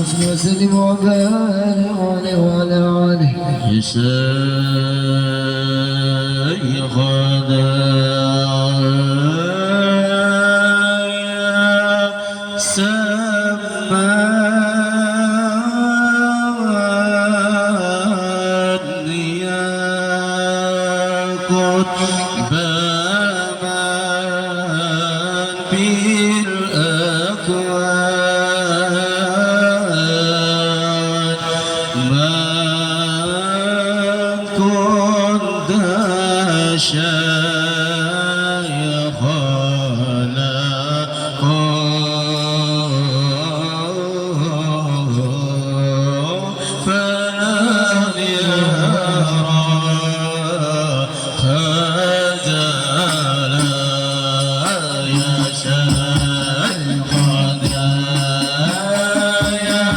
صل وسلم وبارك عليه وعلى آله يا شيخنا سمعني يا قطب من بالأكوان من كنت شيخنا فلن يرى خجلا يا شيخنا يا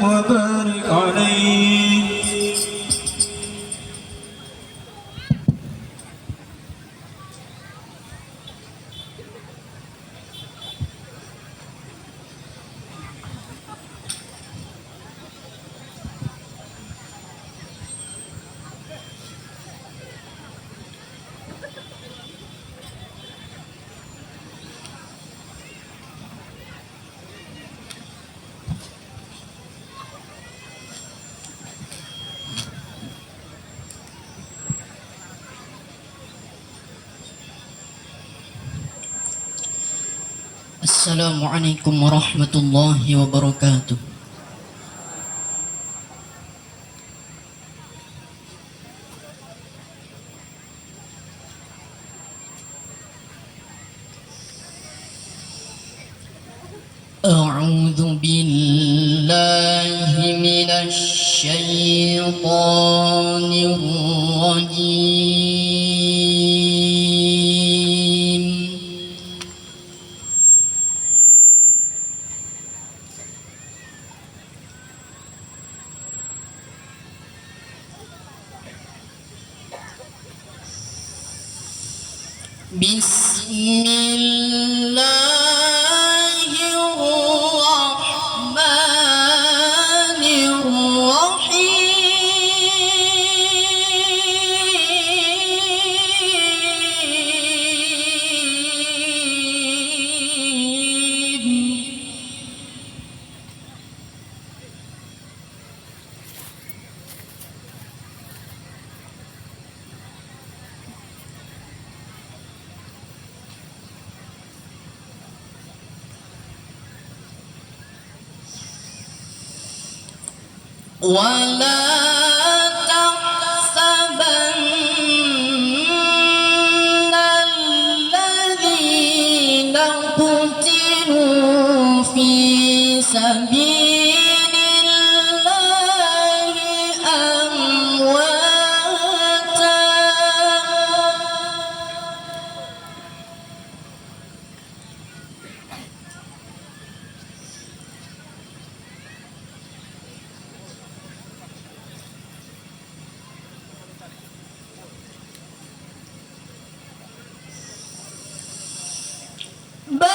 وبارك عليه. Assalamualaikum warahmatullahi wabarakatuh. A'udzu billahi minasy syaithanir rajim. Bismillahirrahmanirrahim. ولا تحسبن الذين قتلوا في سبيل الله أمواتا بل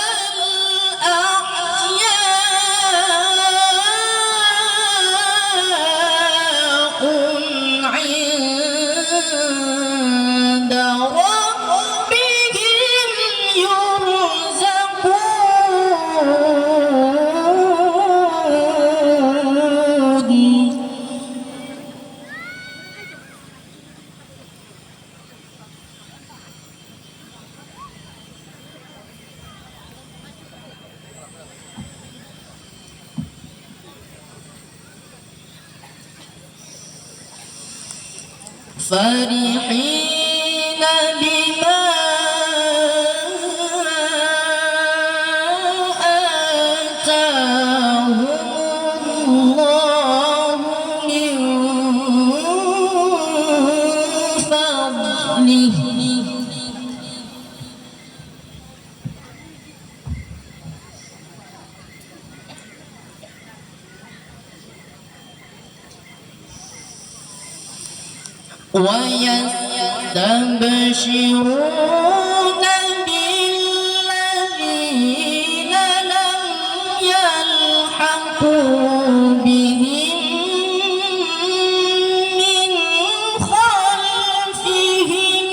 أحياء عند ربهم يرزقون فرحين بما آتاهم الله من فضله ويستبشرون بالذين لم يلحقوا بهم من خلفهم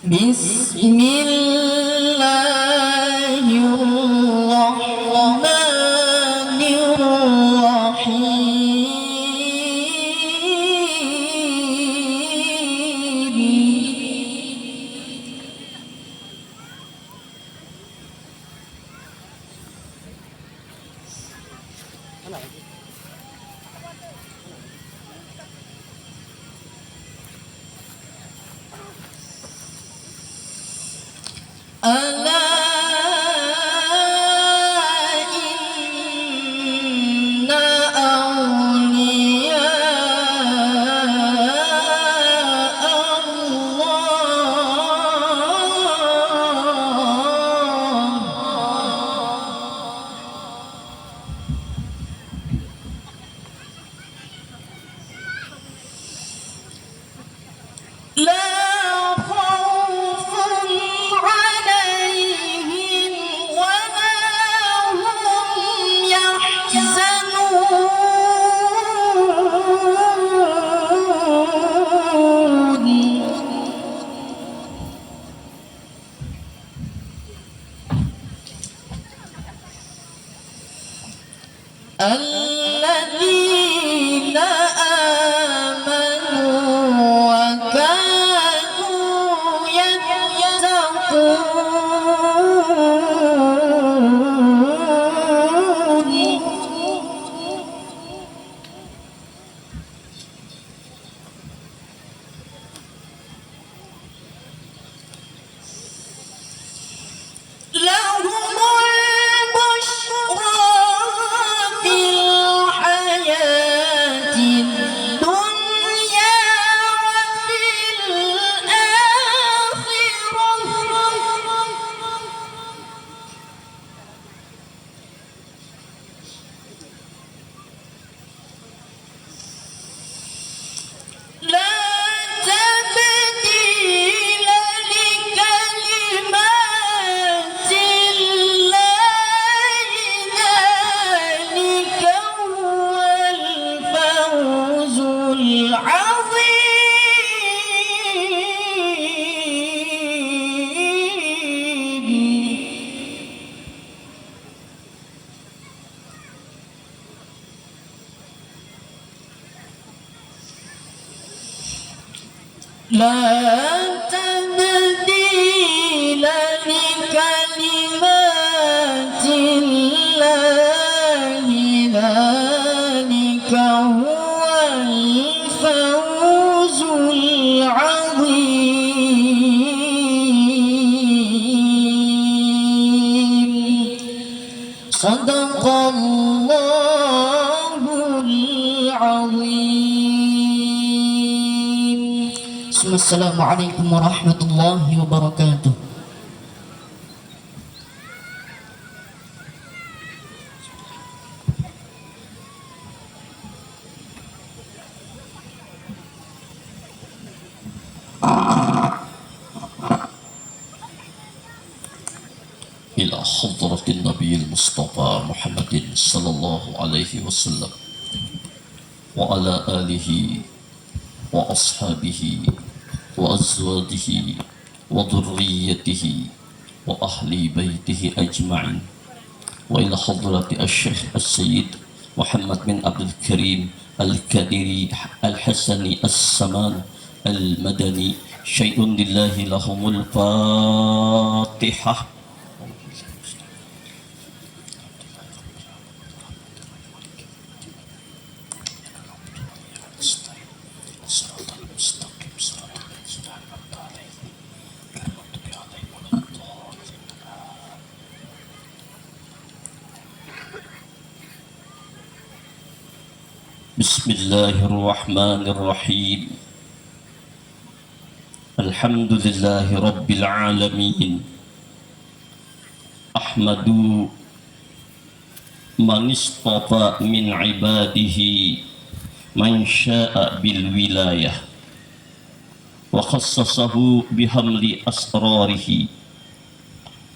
Bismillahirrahmanirrahim. لا تبديل لكلمات الله ذلك هو الفوز العظيم صدق الله العظيم. Assalamualaikum warahmatullahi wabarakatuh. إلى حضرة النبي المصطفى محمد صلى الله عليه وسلم وعلى آله وأصحابه وأزواجه وذريته وأهل بيته أجمعين وإلى حضرة الشيخ السيد محمد بن عبد الكريم الكديري الحسني السمان المدني شيء لله لهم الفاتحة. بسم الله الرحمن الرحيم الحمد لله رب العالمين أحمد من اصطفى من عباده من شاء بالولاية وخصصه بحمل أسراره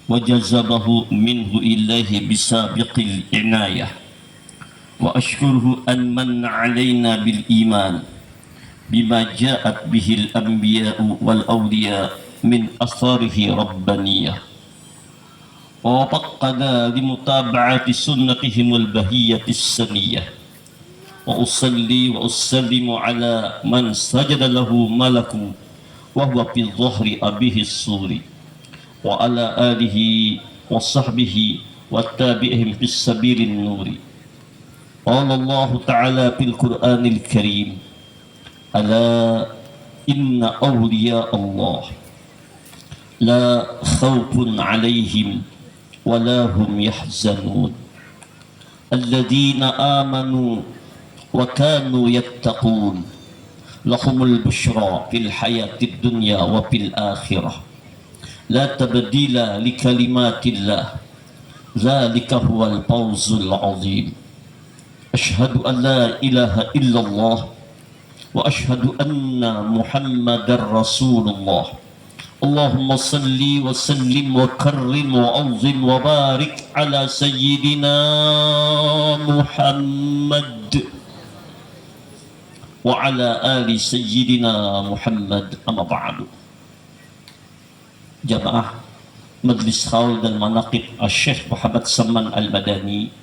وجذبه منه إليه بسابق العناية وأشكره أن من علينا بالإيمان بما جاءت به الأنبياء والأولياء من أثاره ربانية ووفقنا لمتابعة سنتهم البهية السنية وأصلي وأسلم على من سجد له ملك وهو في ظهر أبيه السور وعلى آله وصحبه والتابعهم في السبيل النور. قال الله تعالى في القرآن الكريم ألا إن أولياء الله لا خوف عليهم ولا هم يحزنون الذين آمنوا وكانوا يتقون لهم البشرى في الحياة الدنيا وفي الآخرة لا تبديل لكلمات الله ذلك هو الفوز العظيم. أشهد أن لا إله إلا الله وأشهد أن محمدا رسول الله. اللهم صل وسلم وكرم وعظم وبارك على سيدنا محمد وعلى آل سيدنا محمد. أما بعد. Jamaah Majlis Haul dan Manaqib Syekh Muhammad Saman Al-Madani,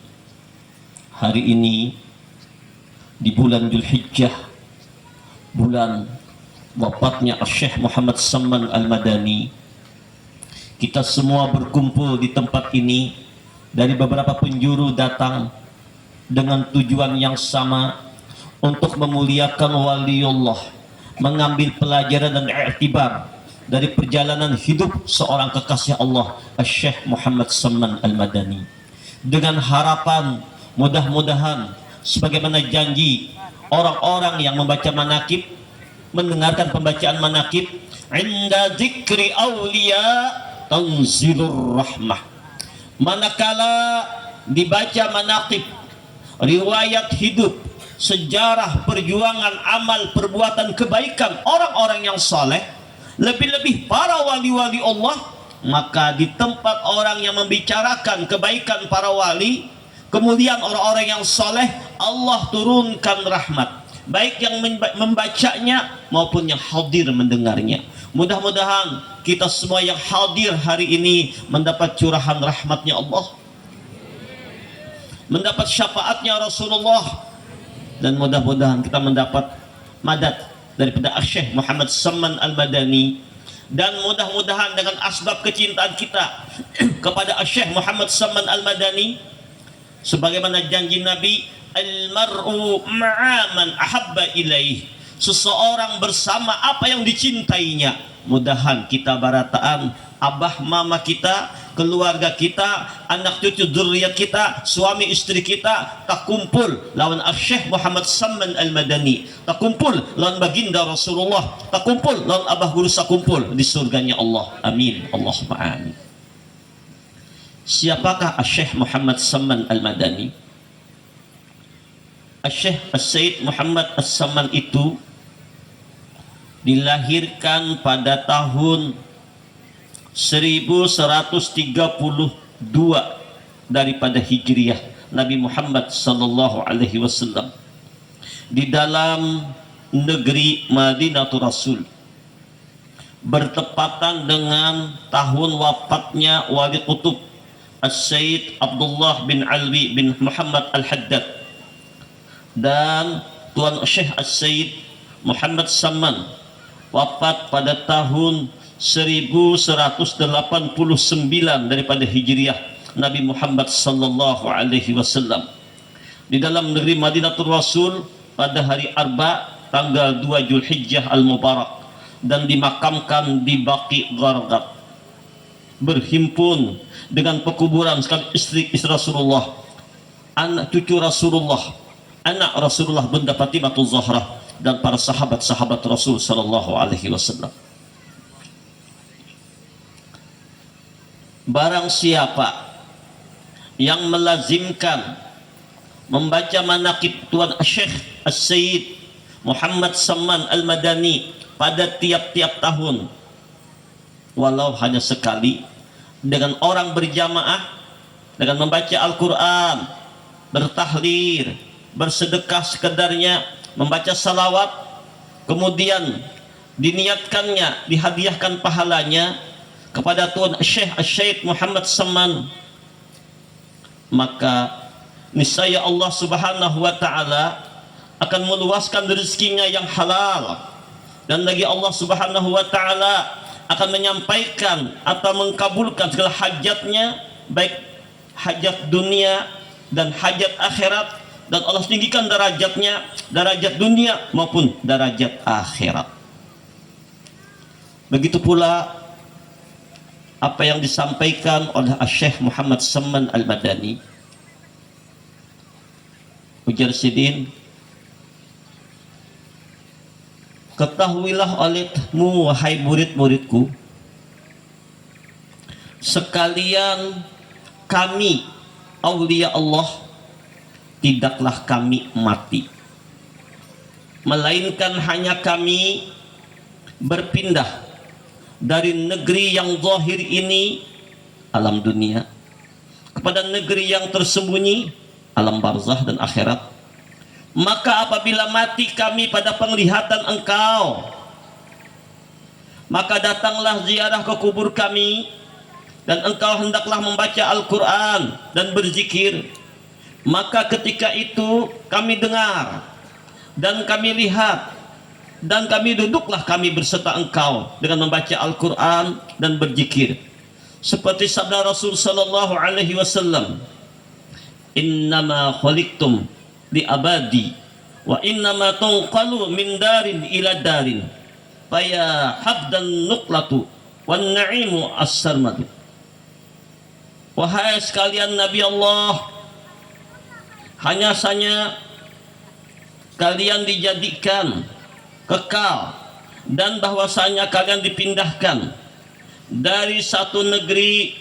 hari ini di bulan Dzulhijjah, bulan wafatnya Syekh Muhammad Saman Al-Madani, kita semua berkumpul di tempat ini dari beberapa penjuru datang dengan tujuan yang sama untuk memuliakan waliullah, mengambil pelajaran dan i'tibar dari perjalanan hidup seorang kekasih Allah Syekh Muhammad Saman Al-Madani, dengan harapan mudah-mudahan sebagaimana janji orang-orang yang membaca manaqib, mendengarkan pembacaan manaqib, inda dzikri auliya tanzilur rahmah, manakala dibaca manaqib, riwayat hidup, sejarah perjuangan amal perbuatan kebaikan orang-orang yang saleh, lebih-lebih para wali-wali Allah, maka di tempat orang yang membicarakan kebaikan para wali, kemudian orang-orang yang soleh, Allah turunkan rahmat, baik yang membacanya maupun yang hadir mendengarnya. Mudah-mudahan kita semua yang hadir hari ini mendapat curahan rahmatnya Allah, mendapat syafaatnya Rasulullah, dan mudah-mudahan kita mendapat madad daripada Syekh Muhammad Salman Al-Madani, dan mudah-mudahan dengan asbab kecintaan kita kepada Syekh Muhammad Salman Al-Madani, sebagaimana janji Nabi, al-mar'u ma'a man ahabba ilaih, seseorang bersama apa yang dicintainya. Mudahan kita barataan abah mama kita, keluarga kita, anak cucu zuriat kita, suami istri kita tak kumpul lawan Syekh Muhammad Salman Al-Madani, tak kumpul lawan baginda Rasulullah, tak kumpul lawan abah guru sakumpul di surganya Allah. Amin Allahumma amin. Siapakah Syekh Muhammad Salman Al-Madani? Syekh Sayyid Muhammad As-Salman itu dilahirkan pada tahun 1132 daripada Hijriah Nabi Muhammad sallallahu alaihi wasallam di dalam negeri Madinatul Rasul, bertepatan dengan tahun wafatnya Wali Qutub As-Sayyid Abdullah bin Alwi bin Muhammad Al-Haddad, dan Tuan Syekh As-Sayyid Muhammad Salman wafat pada tahun 1189 daripada Hijriah Nabi Muhammad sallallahu alaihi wasallam di dalam negeri Madinatul Rasul pada hari Arba tanggal 2 Zulhijjah Al-Mubarak, dan dimakamkan di Baqi Gharqad, berhimpun dengan pekuburan sekali istri Rasulullah, anak cucu Rasulullah, anak Rasulullah Bunda Fatimatul Zahra, dan para sahabat-sahabat Rasul sallallahu alaihi wasallam. Barang siapa yang melazimkan membaca manaqib Tuan Syekh As-Sayyid Muhammad Salman Al-Madani pada tiap-tiap tahun, walau hanya sekali, dengan orang berjamaah, dengan membaca Al-Quran, bertahlil, bersedekah sekedarnya, membaca salawat, kemudian diniatkannya, dihadiahkan pahalanya kepada Tuan Syekh Syed Muhammad Salman, maka niscaya Allah Subhanahu wa taala akan meluaskan rezekinya yang halal, dan lagi Allah Subhanahu wa taala akan menyampaikan atau mengkabulkan segala hajatnya, baik hajat dunia dan hajat akhirat, dan Allah tinggikan derajatnya, derajat dunia maupun derajat akhirat. Begitu pula apa yang disampaikan oleh Syekh Muhammad Salman Al-Madani. Ujar Sidin, ketahuilah olehmu wahai murid-muridku sekalian, kami aulia Allah tidaklah kami mati, melainkan hanya kami berpindah dari negeri yang zahir ini, alam dunia, kepada negeri yang tersembunyi, alam barzah dan akhirat. Maka apabila mati kami pada penglihatan engkau, maka datanglah ziarah ke kubur kami, dan engkau hendaklah membaca Al-Quran dan berzikir. Maka ketika itu kami dengar dan kami lihat, dan kami duduklah kami berserta engkau dengan membaca Al-Quran dan berzikir. Seperti sabda Rasul sallallahu alaihi wasallam, innama khuliqtum li abadi wa innama tunqalu min darin ila darin faya habdan nuqlatu wan na'imu as-sarmadu. Wahai sekalian Nabi Allah, hanya saja kalian dijadikan kekal, dan bahwasanya kalian dipindahkan dari satu negeri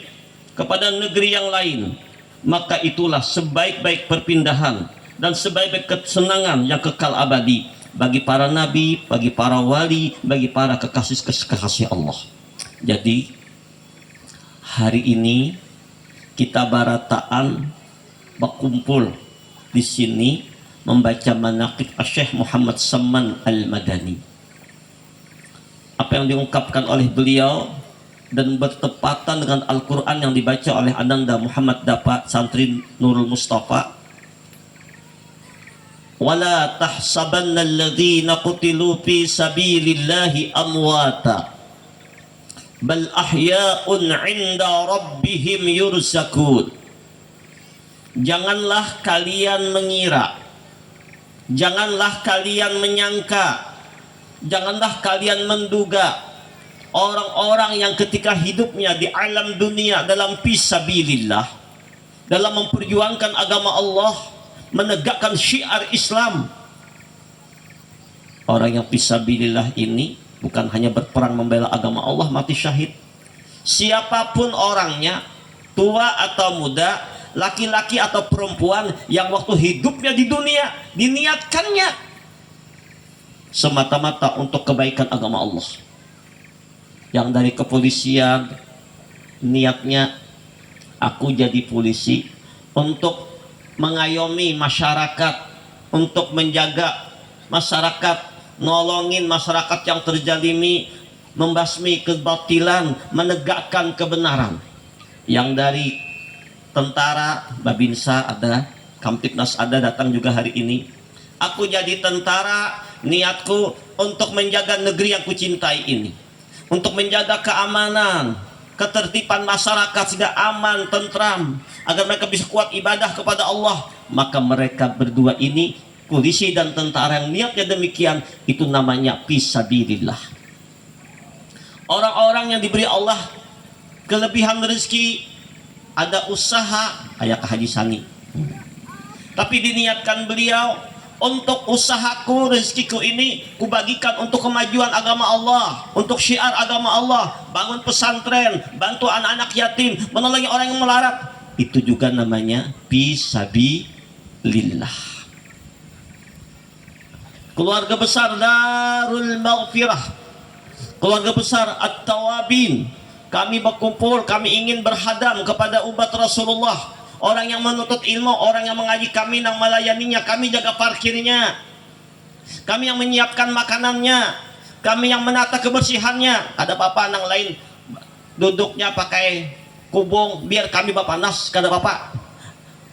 kepada negeri yang lain, maka itulah sebaik-baik perpindahan dan sebaik-baik kesenangan yang kekal abadi bagi para nabi, bagi para wali, bagi para kekasih Allah. Jadi hari ini kita barataan berkumpul di sini membaca manaqib Syekh Muhammad Salman Al-Madani. Apa yang diungkapkan oleh beliau dan bertepatan dengan Al-Quran yang dibaca oleh Ananda Muhammad Dapa, santri Nurul Mustafa, wala tahsabanna alladhina qutilu fi sabilillahi amwata bal ahya'un 'inda rabbihim yurzakun. Janganlah kalian mengira, janganlah kalian menyangka, janganlah kalian menduga orang-orang yang ketika hidupnya di alam dunia dalam fisabilillah, dalam memperjuangkan agama Allah, menegakkan syiar Islam. Orang yang fisabilillah ini bukan hanya berperang membela agama Allah mati syahid. Siapapun orangnya, tua atau muda, laki-laki atau perempuan, yang waktu hidupnya di dunia diniatkannya semata-mata untuk kebaikan agama Allah. Yang dari kepolisian niatnya, aku jadi polisi untuk mengayomi masyarakat, untuk menjaga masyarakat, nolongin masyarakat yang terzalimi, membasmi kebatilan, menegakkan kebenaran. Yang dari tentara, Babinsa ada, Kamtipnas ada, datang juga hari ini. Aku jadi tentara, niatku untuk menjaga negeri yang kucintai ini, untuk menjaga keamanan, ketertiban masyarakat sehingga aman, tentram, agar mereka bisa kuat ibadah kepada Allah. Maka mereka berdua ini, polisi dan tentara yang niatnya demikian, itu namanya fisabilillah. Orang-orang yang diberi Allah kelebihan rezeki, ada usaha, kayak Haji Sani, tapi diniatkan beliau, untuk usahaku, rezekiku ini kubagikan untuk kemajuan agama Allah, untuk syiar agama Allah, bangun pesantren, bantu anak-anak yatim, menolongi orang yang melarat. Itu juga namanya fisabilillah. Keluarga besar Darul Maghfirah, keluarga besar At-Tawabin, kami berkumpul, kami ingin berhadam kepada umat Rasulullah. Orang yang menuntut ilmu, orang yang mengaji, kami yang melayaninya, kami jaga parkirnya, kami yang menyiapkan makanannya, kami yang menata kebersihannya. Ada bapak yang lain duduknya pakai kubung, biar kami bapak nas, kada bapak.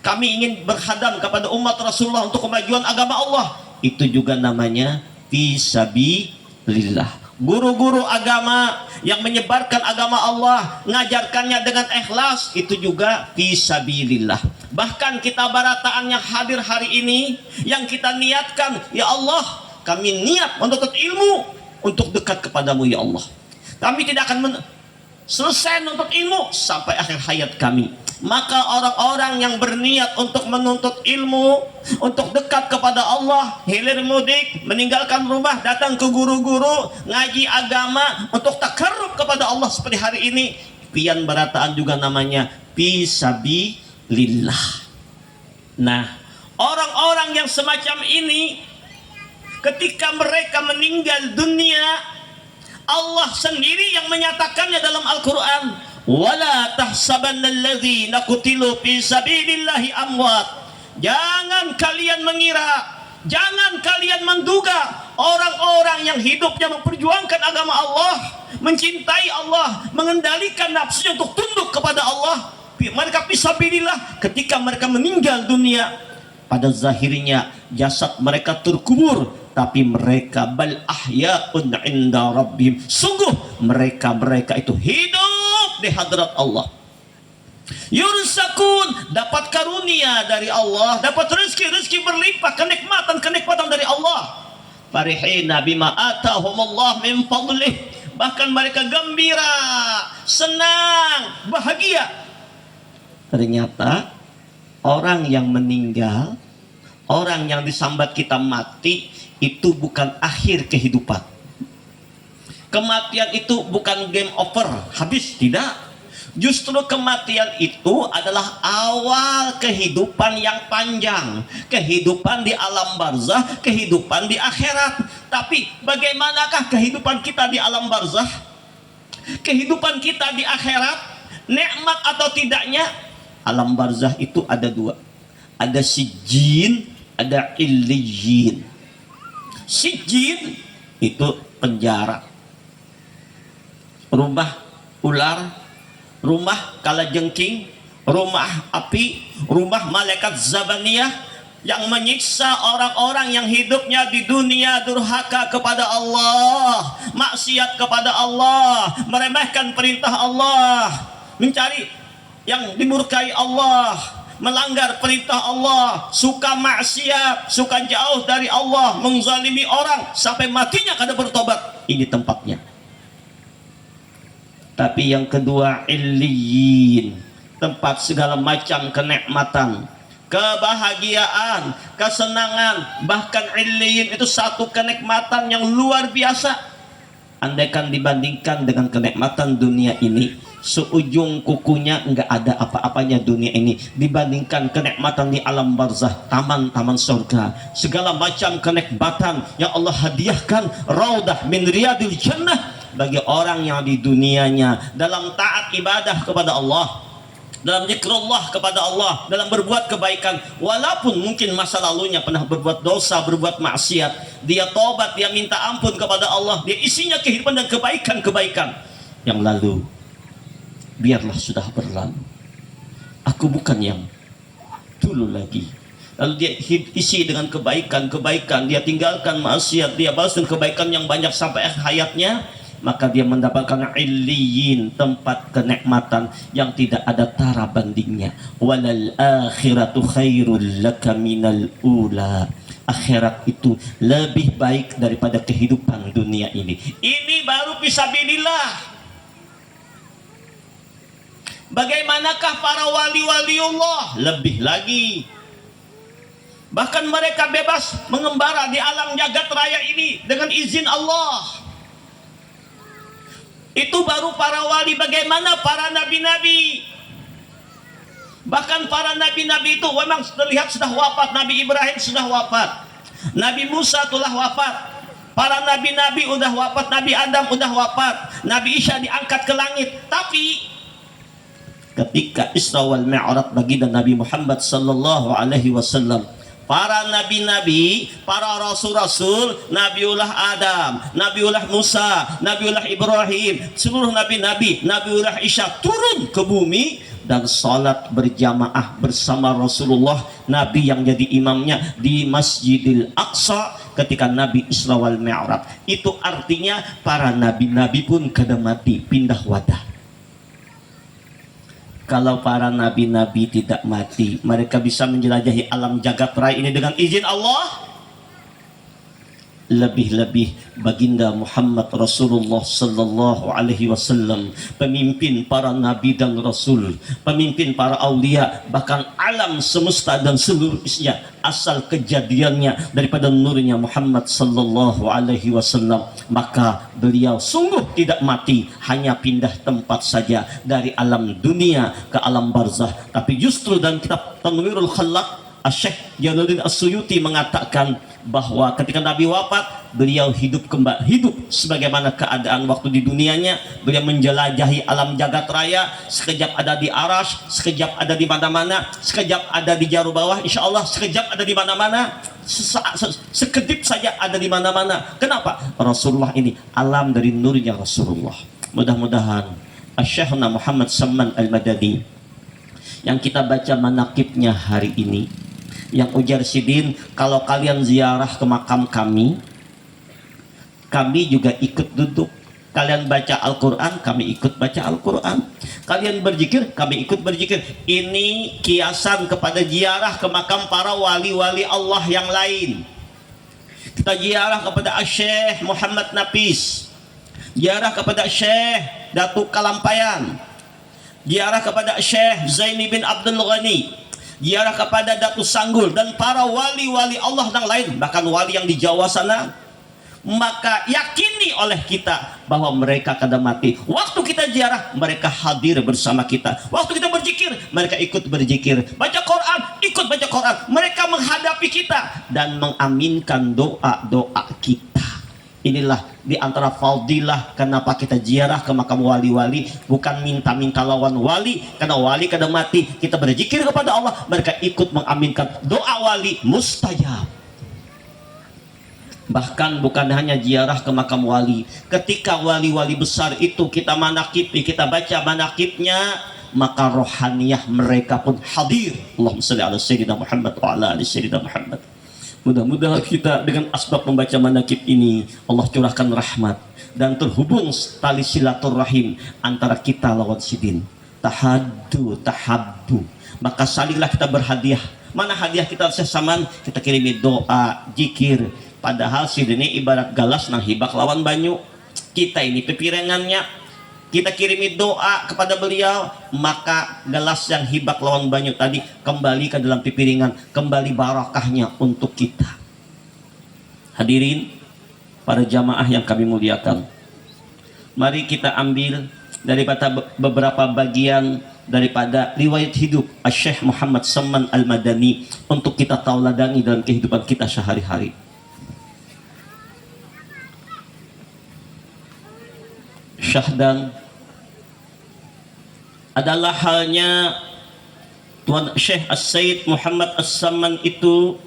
Kami ingin berhadam kepada umat Rasulullah untuk kemajuan agama Allah. Itu juga namanya fisabilillah. Guru-guru agama yang menyebarkan agama Allah, ngajarkannya dengan ikhlas, itu juga fisabilillah. Bahkan kita barataan yang hadir hari ini, yang kita niatkan, ya Allah, kami niat menuntut ilmu untuk dekat kepadamu ya Allah. Kami tidak akan selesai menuntut ilmu sampai akhir hayat kami. Maka orang-orang yang berniat untuk menuntut ilmu, untuk dekat kepada Allah, hilir mudik, meninggalkan rumah, datang ke guru-guru, ngaji agama, untuk takarrub kepada Allah seperti hari ini, pian barataan juga namanya fisabilillah. Nah, orang-orang yang semacam ini, ketika mereka meninggal dunia, Allah sendiri yang menyatakannya dalam Al-Quran, wala tahsabanna alladhina qutilu fi sabilillahi amwat. Jangan kalian mengira, jangan kalian menduga orang-orang yang hidupnya memperjuangkan agama Allah, mencintai Allah, mengendalikan nafsunya untuk tunduk kepada Allah, mereka fisabilillah, ketika mereka meninggal dunia, pada zahirnya jasad mereka terkubur, tapi mereka bal ahya'un 'inda rabbihim, sungguh mereka itu hidup di hadrat Allah. Yursakun, dapat karunia dari Allah, dapat rezeki berlimpah, kenikmatan dari Allah. Farihina bima atahumullah min fadlih, bahkan mereka gembira, senang, bahagia. Ternyata orang yang meninggal, orang yang disambat kita mati, itu bukan akhir kehidupan. Kematian itu bukan game over, habis, tidak. Justru kematian itu adalah awal kehidupan yang panjang, kehidupan di alam barzah, kehidupan di akhirat. Tapi bagaimanakah kehidupan kita di alam barzah, kehidupan kita di akhirat, nikmat atau tidaknya? Alam barzah itu ada dua, ada sijjin, ada illiyin. Sijjin itu penjara, rumah ular, rumah kalajengking, rumah api, rumah malaikat zabaniyah, yang menyiksa orang-orang yang hidupnya di dunia durhaka kepada Allah, maksiat kepada Allah, meremehkan perintah Allah, mencari yang dimurkai Allah, melanggar perintah Allah, suka maksiat, suka jauh dari Allah, menzalimi orang sampai matinya kada bertobat. Ini tempatnya. Tapi yang kedua, illiyin, tempat segala macam kenikmatan, kebahagiaan, kesenangan. Bahkan illiyin itu satu kenikmatan yang luar biasa. Andaikan dibandingkan dengan kenikmatan dunia ini, seujung kukunya enggak ada apa-apanya dunia ini dibandingkan kenikmatan di alam barzah, taman-taman surga, segala macam kenikmatan yang Allah hadiahkan, raudah min riyadil jannah bagi orang yang di dunianya dalam taat ibadah kepada Allah, dalam zikrullah kepada Allah, dalam berbuat kebaikan. Walaupun mungkin masa lalunya pernah berbuat dosa, berbuat maksiat, dia tobat, dia minta ampun kepada Allah, dia isinya kehidupan dan kebaikan-kebaikan yang lalu. Biarlah sudah berlalu, aku bukan yang dulu lagi. Lalu dia isi dengan kebaikan-kebaikan, dia tinggalkan maksiat, dia balas dengan kebaikan yang banyak sampai akhir hayatnya. Maka dia mendapatkan illiyin, tempat kenikmatan yang tidak ada tara bandingnya. Walal akhiratu khairul laka minal ula. Akhirat itu lebih baik daripada kehidupan dunia ini. Ini baru fisabilillah. Bagaimanakah para wali-waliullah? Lebih lagi. Bahkan mereka bebas mengembara di alam jagat raya ini dengan izin Allah. Itu baru para wali. Bagaimana para nabi-nabi? Bahkan para nabi-nabi itu memang terlihat sudah wafat. Nabi Ibrahim sudah wafat, Nabi Musa telah wafat, para nabi-nabi sudah wafat, Nabi Adam sudah wafat, Nabi Isa diangkat ke langit. Tapi ketika Isra wal Mi'raj baginda Nabi Muhammad sallallahu alaihi wasallam, para nabi-nabi, para rasul-rasul, Nabiullah Adam, Nabiullah Musa, Nabiullah Ibrahim, seluruh nabi-nabi, Nabiullah Isa turun ke bumi dan salat berjamaah bersama Rasulullah, Nabi yang jadi imamnya di Masjidil Aqsa ketika Nabi Isra wal Mi'raj. Itu artinya para nabi-nabi pun kada mati, pindah wadah. Kalau para nabi-nabi tidak mati, mereka bisa menjelajahi alam jagat raya ini dengan izin Allah. Lebih-lebih baginda Muhammad Rasulullah sallallahu alaihi wasallam, pemimpin para nabi dan rasul, pemimpin para aulia, bahkan alam semesta dan seluruh isinya asal kejadiannya daripada nurnya Muhammad sallallahu alaihi wasallam. Maka beliau sungguh tidak mati, hanya pindah tempat saja dari alam dunia ke alam barzah. Tapi justru dalam kitab Tanwirul Khalaq, Syekh Jalaluddin As-Suyuti mengatakan bahwa ketika Nabi wafat, beliau hidup sebagaimana keadaan waktu di dunianya. Beliau menjelajahi alam jagat raya, sekejap ada di Arash, sekejap ada di mana-mana, sekejap ada di Jaru Bawah, insya Allah sekejap ada di mana-mana, sekedip saja ada di mana-mana. Kenapa? Rasulullah ini alam dari nurnya Rasulullah. Mudah-mudahan Syekhna Muhammad Samman Al-Madani yang kita baca manaqibnya hari ini, yang ujar sidin, kalau kalian ziarah ke makam kami juga ikut duduk. Kalian baca Al-Quran, kami ikut baca Al-Quran. Kalian berzikir, kami ikut berzikir. Ini kiasan kepada ziarah ke makam para wali-wali Allah yang lain. Kita ziarah kepada Syekh Muhammad Nafis, ziarah kepada Syekh Datuk Kalampayan, ziarah kepada Syekh Zaini bin Abdul Ghani, ziarah kepada Datuk Sanggul dan para wali-wali Allah yang lain, bahkan wali yang di Jawa sana. Maka yakini oleh kita bahwa mereka akan mati. Waktu kita ziarah, mereka hadir bersama kita. Waktu kita berzikir, mereka ikut berzikir. Baca Quran, ikut baca Quran. Mereka menghadapi kita dan mengaminkan doa-doa kita. Inilah di antara fadilah kenapa kita ziarah ke makam wali-wali, bukan minta-minta lawan wali, karena wali kada mati. Kita berzikir kepada Allah, mereka ikut mengaminkan doa wali mustajab. Bahkan bukan hanya ziarah ke makam wali, ketika wali-wali besar itu kita manakibi, kita baca manakibnya, maka rohaniyah mereka pun hadir. Allahumma shalli ala sayyidina Muhammad wa ala ali sayyidina Muhammad. Mudah-mudahan kita dengan asbab membaca manakib ini Allah curahkan rahmat dan terhubung tali silaturahim antara kita lawan sidin. Tahaddu tahabbu, maka salinglah kita berhadiah. Mana hadiah kita sesaman? Kita kirimi doa, zikir. Padahal sidin ini ibarat galas nang hibak lawan banyu. Kita ini pepirengannya, kita kirimi doa kepada beliau, maka gelas yang hibak lawan banyu tadi kembali ke dalam pipiringan, kembali barakahnya untuk kita. Hadirin para jamaah yang kami muliakan, mari kita ambil daripada beberapa bagian daripada riwayat hidup Syekh Muhammad Salman Al-Madani untuk kita tauladani dalam kehidupan kita sehari-hari. Syahdan adalah halnya Tuan Syekh As-Sayyid Muhammad As-Salman itu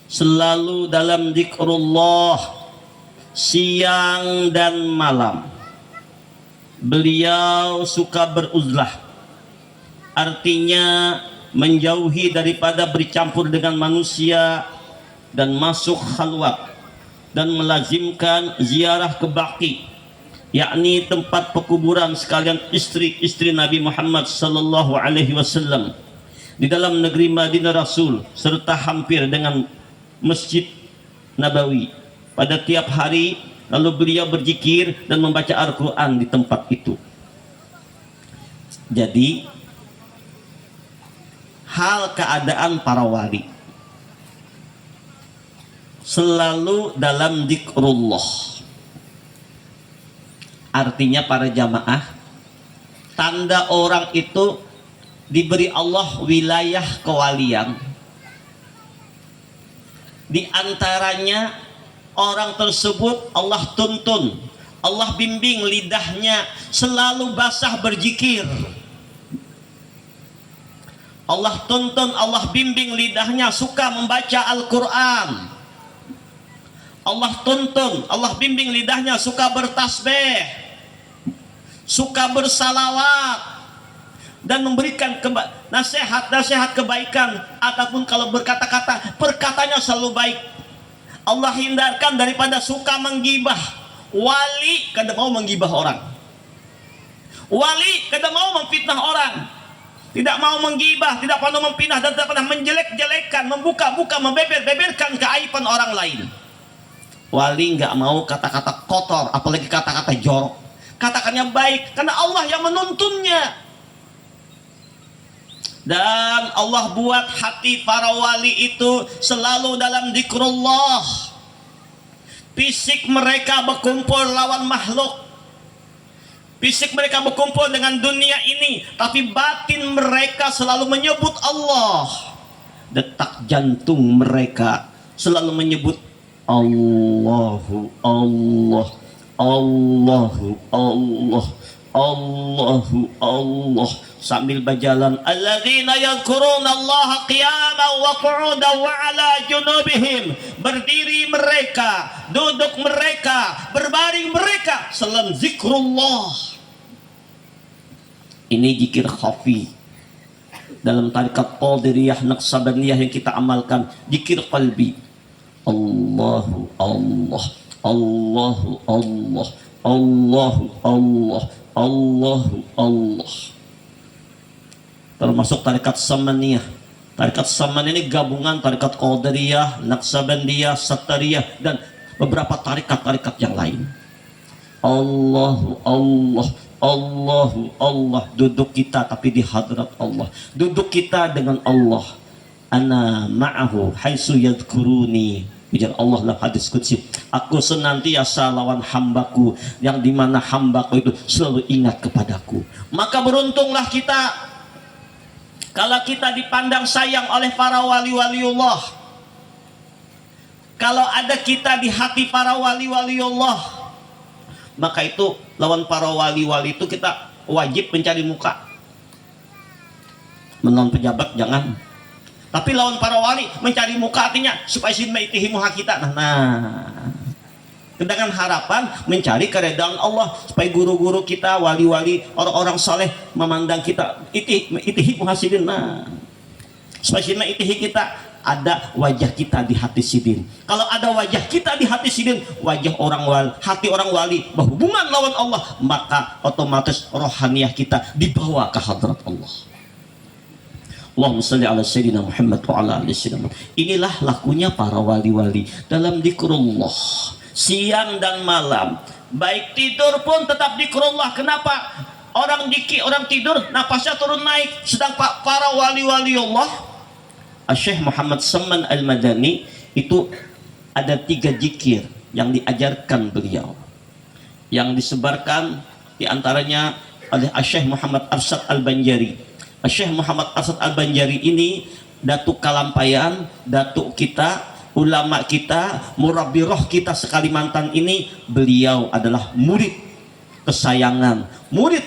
selalu dalam zikrullah siang dan malam. Beliau suka beruzlah, artinya menjauhi daripada bercampur dengan manusia dan masuk khalwat, dan melazimkan ziarah ke Baqi, yakni tempat pekuburan sekalian istri-istri Nabi Muhammad sallallahu alaihi wasallam di dalam negeri Madinah Rasul, serta hampir dengan Masjid Nabawi pada tiap hari. Lalu beliau berzikir dan membaca Al-Quran di tempat itu. Jadi hal keadaan para wali selalu dalam zikrullah. Artinya para jamaah, tanda orang itu diberi Allah wilayah kewalian. Di antaranya orang tersebut Allah tuntun, Allah bimbing lidahnya selalu basah berzikir. Allah tuntun, Allah bimbing lidahnya suka membaca Al-Quran. Allah tuntun, Allah bimbing lidahnya suka bertasbih, suka bersalawat, dan memberikan nasihat-nasihat kebaikan. Ataupun kalau berkata-kata, perkatanya selalu baik. Allah hindarkan daripada suka menggibah. Wali kada mau menggibah orang. Wali kada mau memfitnah orang. Tidak mau menggibah, tidak pernah mempinah, dan tidak pernah menjelek-jelekan, membuka-buka, membeber-beberkan keaiban orang lain. Wali nggak mau kata-kata kotor, apalagi kata-kata jorok. Katakannya baik, karena Allah yang menuntunnya. Dan Allah buat hati para wali itu selalu dalam zikrullah. Fisik mereka berkumpul lawan makhluk, fisik mereka berkumpul dengan dunia ini, tapi batin mereka selalu menyebut Allah. Detak jantung mereka selalu menyebut Allahu Allah, Allahu Allah, Allahu Allah, sambil berjalan. Alladzina yadhkuruna Allah qiyaman wa qu'udan wa ala junubihim. Berdiri mereka, duduk mereka, berbaring mereka, selalu zikrullah. Ini zikir khafi dalam tarikat Qadiriyah Naqsabandiyah yang kita amalkan. Zikir qalbi, Allahu Allah, Allahu Allah, Allahu Allah, Allahu Allah. Termasuk tarikat Samaniyah. Tarikat Saman ini gabungan tarikat Qadiriyah, Naqsabandiyah, Sattariyah, dan beberapa tarikat-tarikat yang lain. Allahu Allah, Allahu Allah. Duduk kita tapi di hadrat Allah. Duduk kita dengan Allah. Ana ma'ahu haitsu yadhkuruni. Ujar Allah dalam hadis qudsi, aku senantiasa lawan hambaku, yang dimana hambaku itu selalu ingat kepadaku. Maka beruntunglah kita kalau kita dipandang sayang oleh para wali-waliullah. Kalau ada kita di hati para wali-waliullah, maka itu lawan para wali-wali itu kita wajib mencari muka. Menon pejabat jangan. Tapi lawan para wali mencari muka artinya supaya sin maitihi muha kita. Nah, dengan harapan mencari keridhaan Allah, supaya guru-guru kita, wali-wali, orang-orang saleh memandang kita itihi muhasidin. Nah, supaya itihi kita ada wajah kita di hati sidin. Kalau ada wajah kita di hati sidin, wajah orang wali, hati orang wali berhubungan lawan Allah, maka otomatis rohaniah kita dibawa ke hadrat Allah. Allahumma salli ala sayyidina Muhammad wa ala ali sayyidina Muhammad. Inilah lakunya para wali-wali dalam zikrullah siang dan malam. Baik tidur pun tetap zikrullah. Kenapa? Orang tidur napasnya turun naik, sedang para wali-wali Allah, Syekh Muhammad Saman Al-Madani itu ada 3 zikir yang diajarkan beliau, yang disebarkan diantaranya oleh Syekh Muhammad Arsyad Al-Banjari. Syekh Muhammad Arsyad Al-Banjari ini datuk Kalampayan, datuk kita, ulama kita, murabbi roh kita sekalimantan ini. Beliau adalah murid kesayangan, murid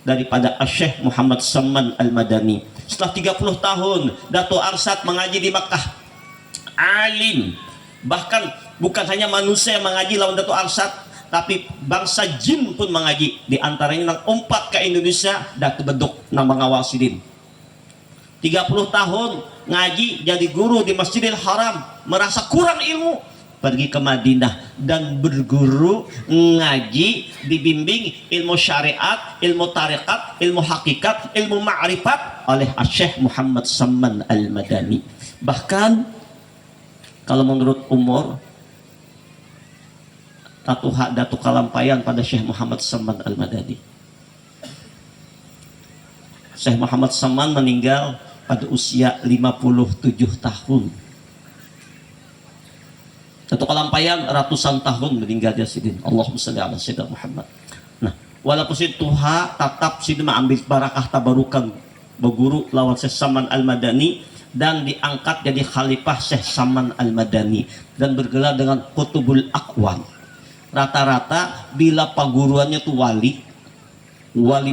daripada Syekh Muhammad Saman Al-Madani. Setelah 30 tahun Datuk Arsyad mengaji di Makkah, alim, bahkan bukan hanya manusia yang mengaji lawan Datuk Arsyad, tapi bangsa jin pun mengaji. Di antaranya nang umpat ke Indonesia Datuk Beduk nang mengawalsidin. 30 tahun ngaji jadi guru di Masjidil Haram, merasa kurang ilmu, pergi ke Madinah dan berguru ngaji, dibimbing ilmu syariat, ilmu tarikat, ilmu hakikat, ilmu ma'rifat oleh Syekh Muhammad Saman Al-Madani. Bahkan kalau menurut umur Datuk Kalampayan pada Syekh Muhammad Saman Al-Madani, Syekh Muhammad Saman meninggal pada usia 57 tahun. Datuk Kalampayan ratusan tahun meninggal dia sidin. Allahumma shalli ala sayyidina Muhammad. Nah, walaupun si Tuha tetap sidin mengambil barakah tabarukan berguru lawan Syekh Saman Al-Madani dan diangkat jadi khalifah Syekh Saman Al-Madani dan bergelar dengan Qutubul Aqwan. Rata-rata bila paguruannya itu wali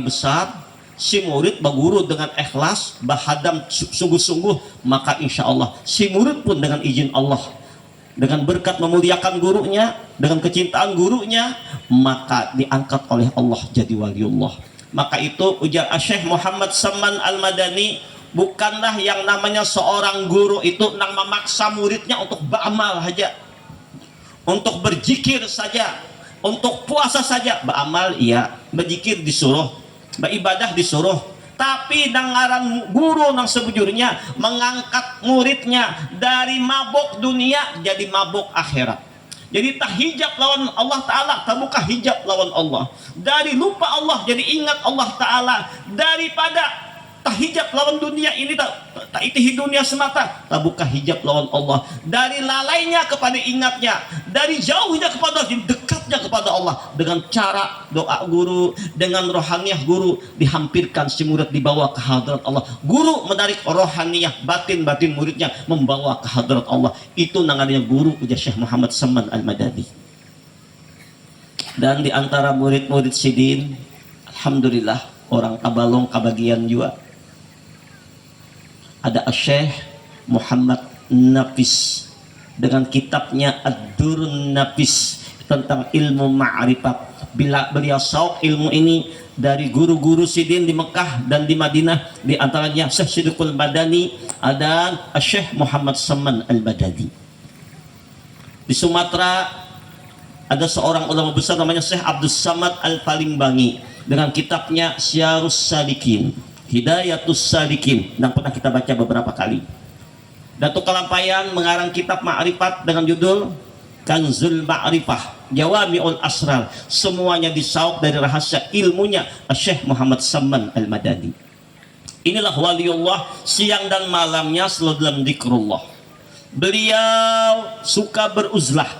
besar, si murid berguru dengan ikhlas, bahadam sungguh-sungguh, maka insya Allah si murid pun dengan izin Allah, dengan berkat memuliakan gurunya, dengan kecintaan gurunya, maka diangkat oleh Allah jadi waliullah. Maka itu ujar Syekh Muhammad Saman Al-Madani, bukanlah yang namanya seorang guru itu nang memaksa muridnya untuk beramal saja, untuk berzikir saja, untuk puasa saja. Beramal iya, berzikir disuruh, beribadah disuruh, tapi dengaran guru nang sebujurnya mengangkat muridnya dari mabuk dunia jadi mabuk akhirat. Jadi tak hijab lawan Allah Ta'ala, tak buka hijab lawan Allah. Dari lupa Allah jadi ingat Allah Ta'ala. Daripada tak hijab lawan dunia ini, tak itihi dunia semata, tak buka hijab lawan Allah. Dari lalainya kepada ingatnya, dari jauhnya kepada dekatnya kepada Allah, dengan cara doa guru, dengan rohaniah guru, dihampirkan si murid dibawa ke hadrat Allah. Guru menarik rohaniah batin muridnya membawa ke hadrat Allah. Itu namanya guru ujar Syekh Muhammad Saman Al-Madani. Dan di antara murid-murid sidin, alhamdulillah orang Tabalong kebagian juga. Ada Syekh Muhammad Nafis dengan kitabnya Ad-Durrun Nafis tentang ilmu ma'rifat. Bila beliau sauk ilmu ini dari guru-guru sidin di Mekah dan di Madinah, di antaranya Syekh Siddiqul Madani, ada Syekh Muhammad Saman Al-Madani. Di Sumatera ada seorang ulama besar namanya Syekh Abdus Samad Al-Palimbangi dengan kitabnya Syarus Salikin, Hidayatus Salikin, yang pernah kita baca beberapa kali. Datuk Kalampayan mengarang kitab ma'rifat dengan judul Kanzul Ma'rifah, Jawami'ul Asrar. Semuanya disauk dari rahasia ilmunya Syekh Muhammad Saman Al-Madani. Inilah waliullah, siang dan malamnya selalu dalam zikrullah. Beliau suka beruzlah,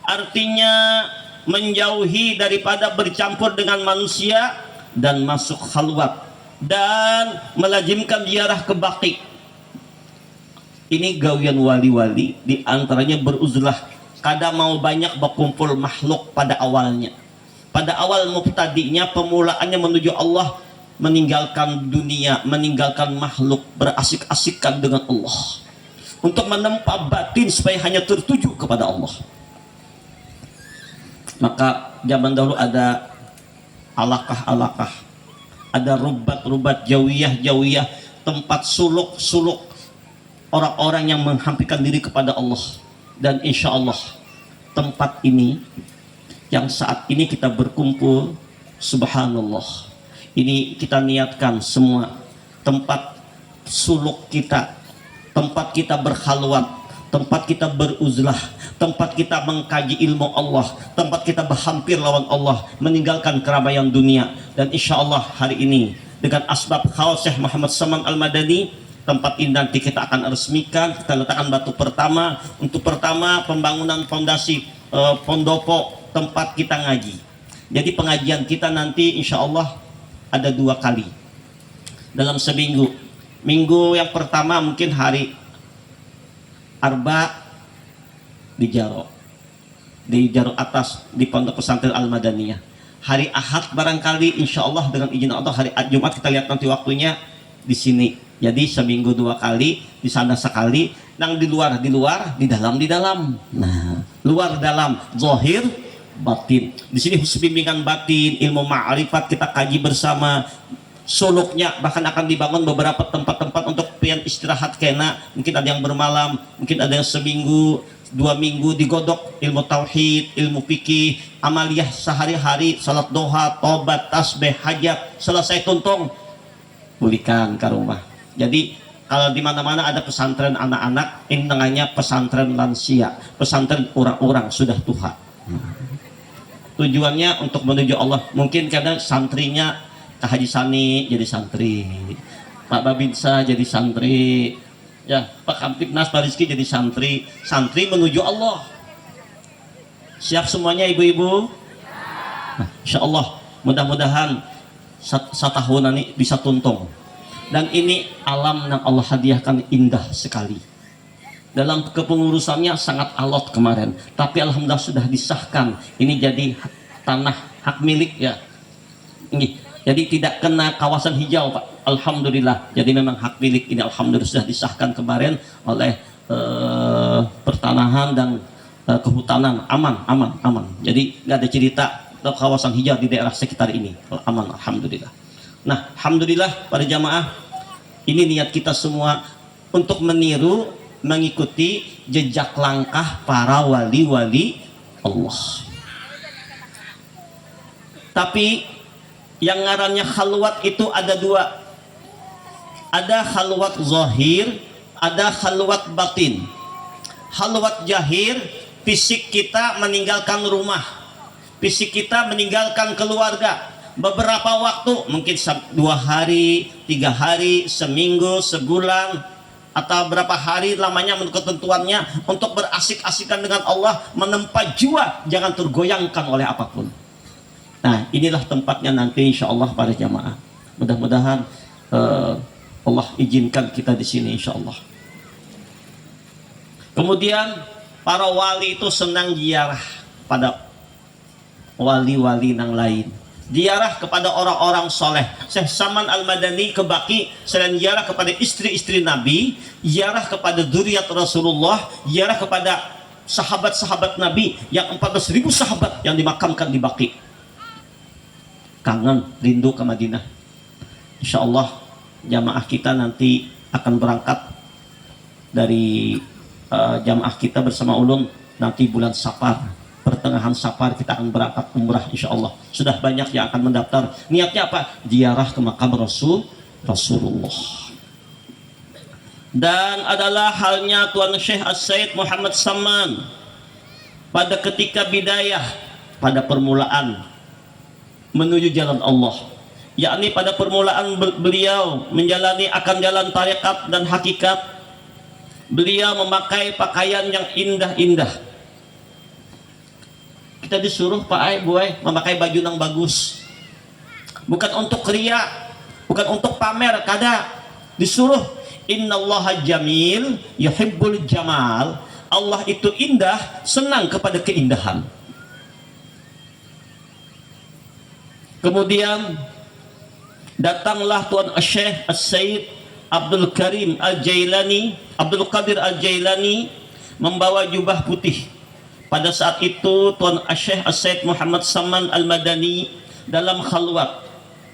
artinya menjauhi daripada bercampur dengan manusia dan masuk khalwat, dan melazimkan ziarah ke baqi. Ini gawian wali-wali, di antaranya beruzlah. Kadang mau banyak berkumpul makhluk pada awalnya. Pada awal mubtadinya, pemulaannya menuju Allah, meninggalkan dunia, meninggalkan makhluk, berasik-asikkan dengan Allah untuk menempa batin supaya hanya tertuju kepada Allah. Maka zaman dahulu ada alakah-alakah, ada rubat-rubat jawiyah, tempat suluk-suluk orang-orang yang menghampirkan diri kepada Allah. Dan insya Allah tempat ini yang saat ini kita berkumpul, subhanallah, ini kita niatkan semua tempat suluk kita, tempat kita berkhalwat, tempat kita beruzlah, tempat kita mengkaji ilmu Allah, tempat kita berhampir lawan Allah, meninggalkan keramaian dunia. Dan insya Allah hari ini dengan asbab khawas Syekh Muhammad Saman Al-Madani, tempat ini nanti kita akan resmikan, kita letakkan batu pertama untuk pertama pembangunan fondasi pendopo tempat kita ngaji. Jadi pengajian kita nanti insya Allah ada 2 kali dalam seminggu. Minggu yang pertama mungkin hari Arba di Jaro atas di Pondok Pesantren Al-Madaniyah. Hari Ahad barangkali insya Allah dengan izin Allah hari Jumat kita lihat nanti waktunya di sini. Jadi seminggu 2 kali, di sana sekali. Yang di dalam. Nah, luar dalam, zahir, batin. Di sini khusus bimbingan batin, ilmu ma'rifat kita kaji bersama. Suluknya bahkan akan dibangun beberapa tempat-tempat untuk pian istirahat kena. Mungkin ada yang bermalam, mungkin ada yang seminggu, 2 minggu digodok ilmu tauhid, ilmu fikih, amaliyah sehari-hari, salat doha, tobat, tasbih, hajat, selesai tuntung, pulihkan ke rumah. Jadi kalau di mana-mana ada pesantren anak-anak, ini namanya pesantren lansia, pesantren orang-orang sudah tua. Tujuannya untuk menuju Allah. Mungkin kadang santrinya Kak Haji Sani jadi santri, Pak Babinsa jadi santri, ya Pak Kamtibnas Pak Rizky jadi santri menuju Allah. Siap semuanya ibu-ibu? Nah, insya Allah mudah-mudahan setahun ini bisa tuntung. Dan ini alam yang Allah hadiahkan indah sekali. Dalam kepengurusannya sangat alot kemarin, tapi alhamdulillah sudah disahkan. Ini jadi tanah hak milik ya. Ini. Jadi tidak kena kawasan hijau Pak, alhamdulillah. Jadi memang hak milik ini alhamdulillah sudah disahkan kemarin oleh pertanahan dan kehutanan, aman. Jadi nggak ada cerita kawasan hijau di daerah sekitar ini, aman alhamdulillah. Nah alhamdulillah pada jamaah, ini niat kita semua untuk meniru, mengikuti jejak langkah para wali-wali Allah. Tapi yang ngarannya khalwat itu ada 2. Ada khalwat zahir, ada khalwat batin. Khalwat zahir, fisik kita meninggalkan rumah, fisik kita meninggalkan keluarga. Beberapa waktu, mungkin 2 hari, 3 hari, seminggu, sebulan, atau berapa hari lamanya menurut ketentuannya, untuk berasik-asikan dengan Allah, menempa jiwa, jangan tergoyangkan oleh apapun. Nah inilah tempatnya nanti insya Allah para jamaah. Mudah-mudahan Allah izinkan kita di sini insya Allah. Kemudian para wali itu senang ziarah pada wali-wali yang lain. Ziarah kepada orang-orang soleh. Syekh Saman Al-Madani ke Baki selain ziarah kepada istri-istri Nabi, ziarah kepada dzurriyyat Rasulullah, ziarah kepada sahabat-sahabat Nabi yang 14.000 sahabat yang dimakamkan di Baki. Kangen, rindu ke Madinah. Insya Allah jamaah kita nanti akan berangkat dari jamaah kita bersama ulun nanti bulan Safar, pertengahan Safar kita akan berangkat umrah insya Allah. Sudah banyak yang akan mendaftar. Niatnya apa? Ziarah ke makam Rasulullah. Dan adalah halnya Tuan Syekh As-Said Muhammad Saman pada ketika bidayah, pada permulaan menuju jalan Allah, yakni pada permulaan beliau menjalani akan jalan tarekat dan hakikat. Beliau memakai pakaian yang indah-indah. Kita disuruh Pak Ai Buai memakai baju yang bagus, bukan untuk ria, bukan untuk pamer, kada. Disuruh innallaha jamil yuhibbul jamal. Allah itu indah, senang kepada keindahan. Kemudian datanglah Tuan Syekh As-Sayyid Abdul Qadir Al-Jailani membawa jubah putih, Pada saat itu Tuan Syekh As-Said Muhammad Saman Al-Madani dalam khalwat,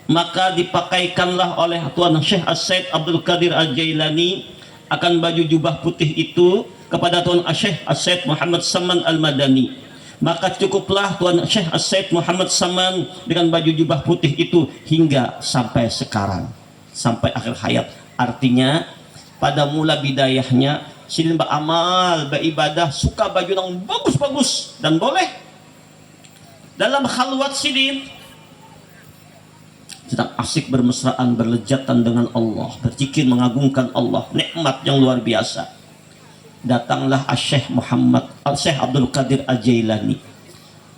maka dipakaikanlah oleh Tuan Syekh As-Said Abdul Qadir Al-Jailani akan baju jubah putih itu kepada Tuan Syekh As-Said Muhammad Saman Al-Madani. Maka cukuplah Tuan Syekh As-Said Muhammad Saman dengan baju jubah putih itu hingga sampai sekarang, sampai akhir hayat. Artinya pada mula bidayahnya Sidin beramal, beribadah, suka baju yang bagus-bagus, dan boleh dalam khalwat Sidin sedang asik bermesraan, berlejatan dengan Allah, berzikir mengagungkan Allah, nikmat yang luar biasa. Datanglah Syekh Muhammad Syekh Abdul Qadir Al-Jailani.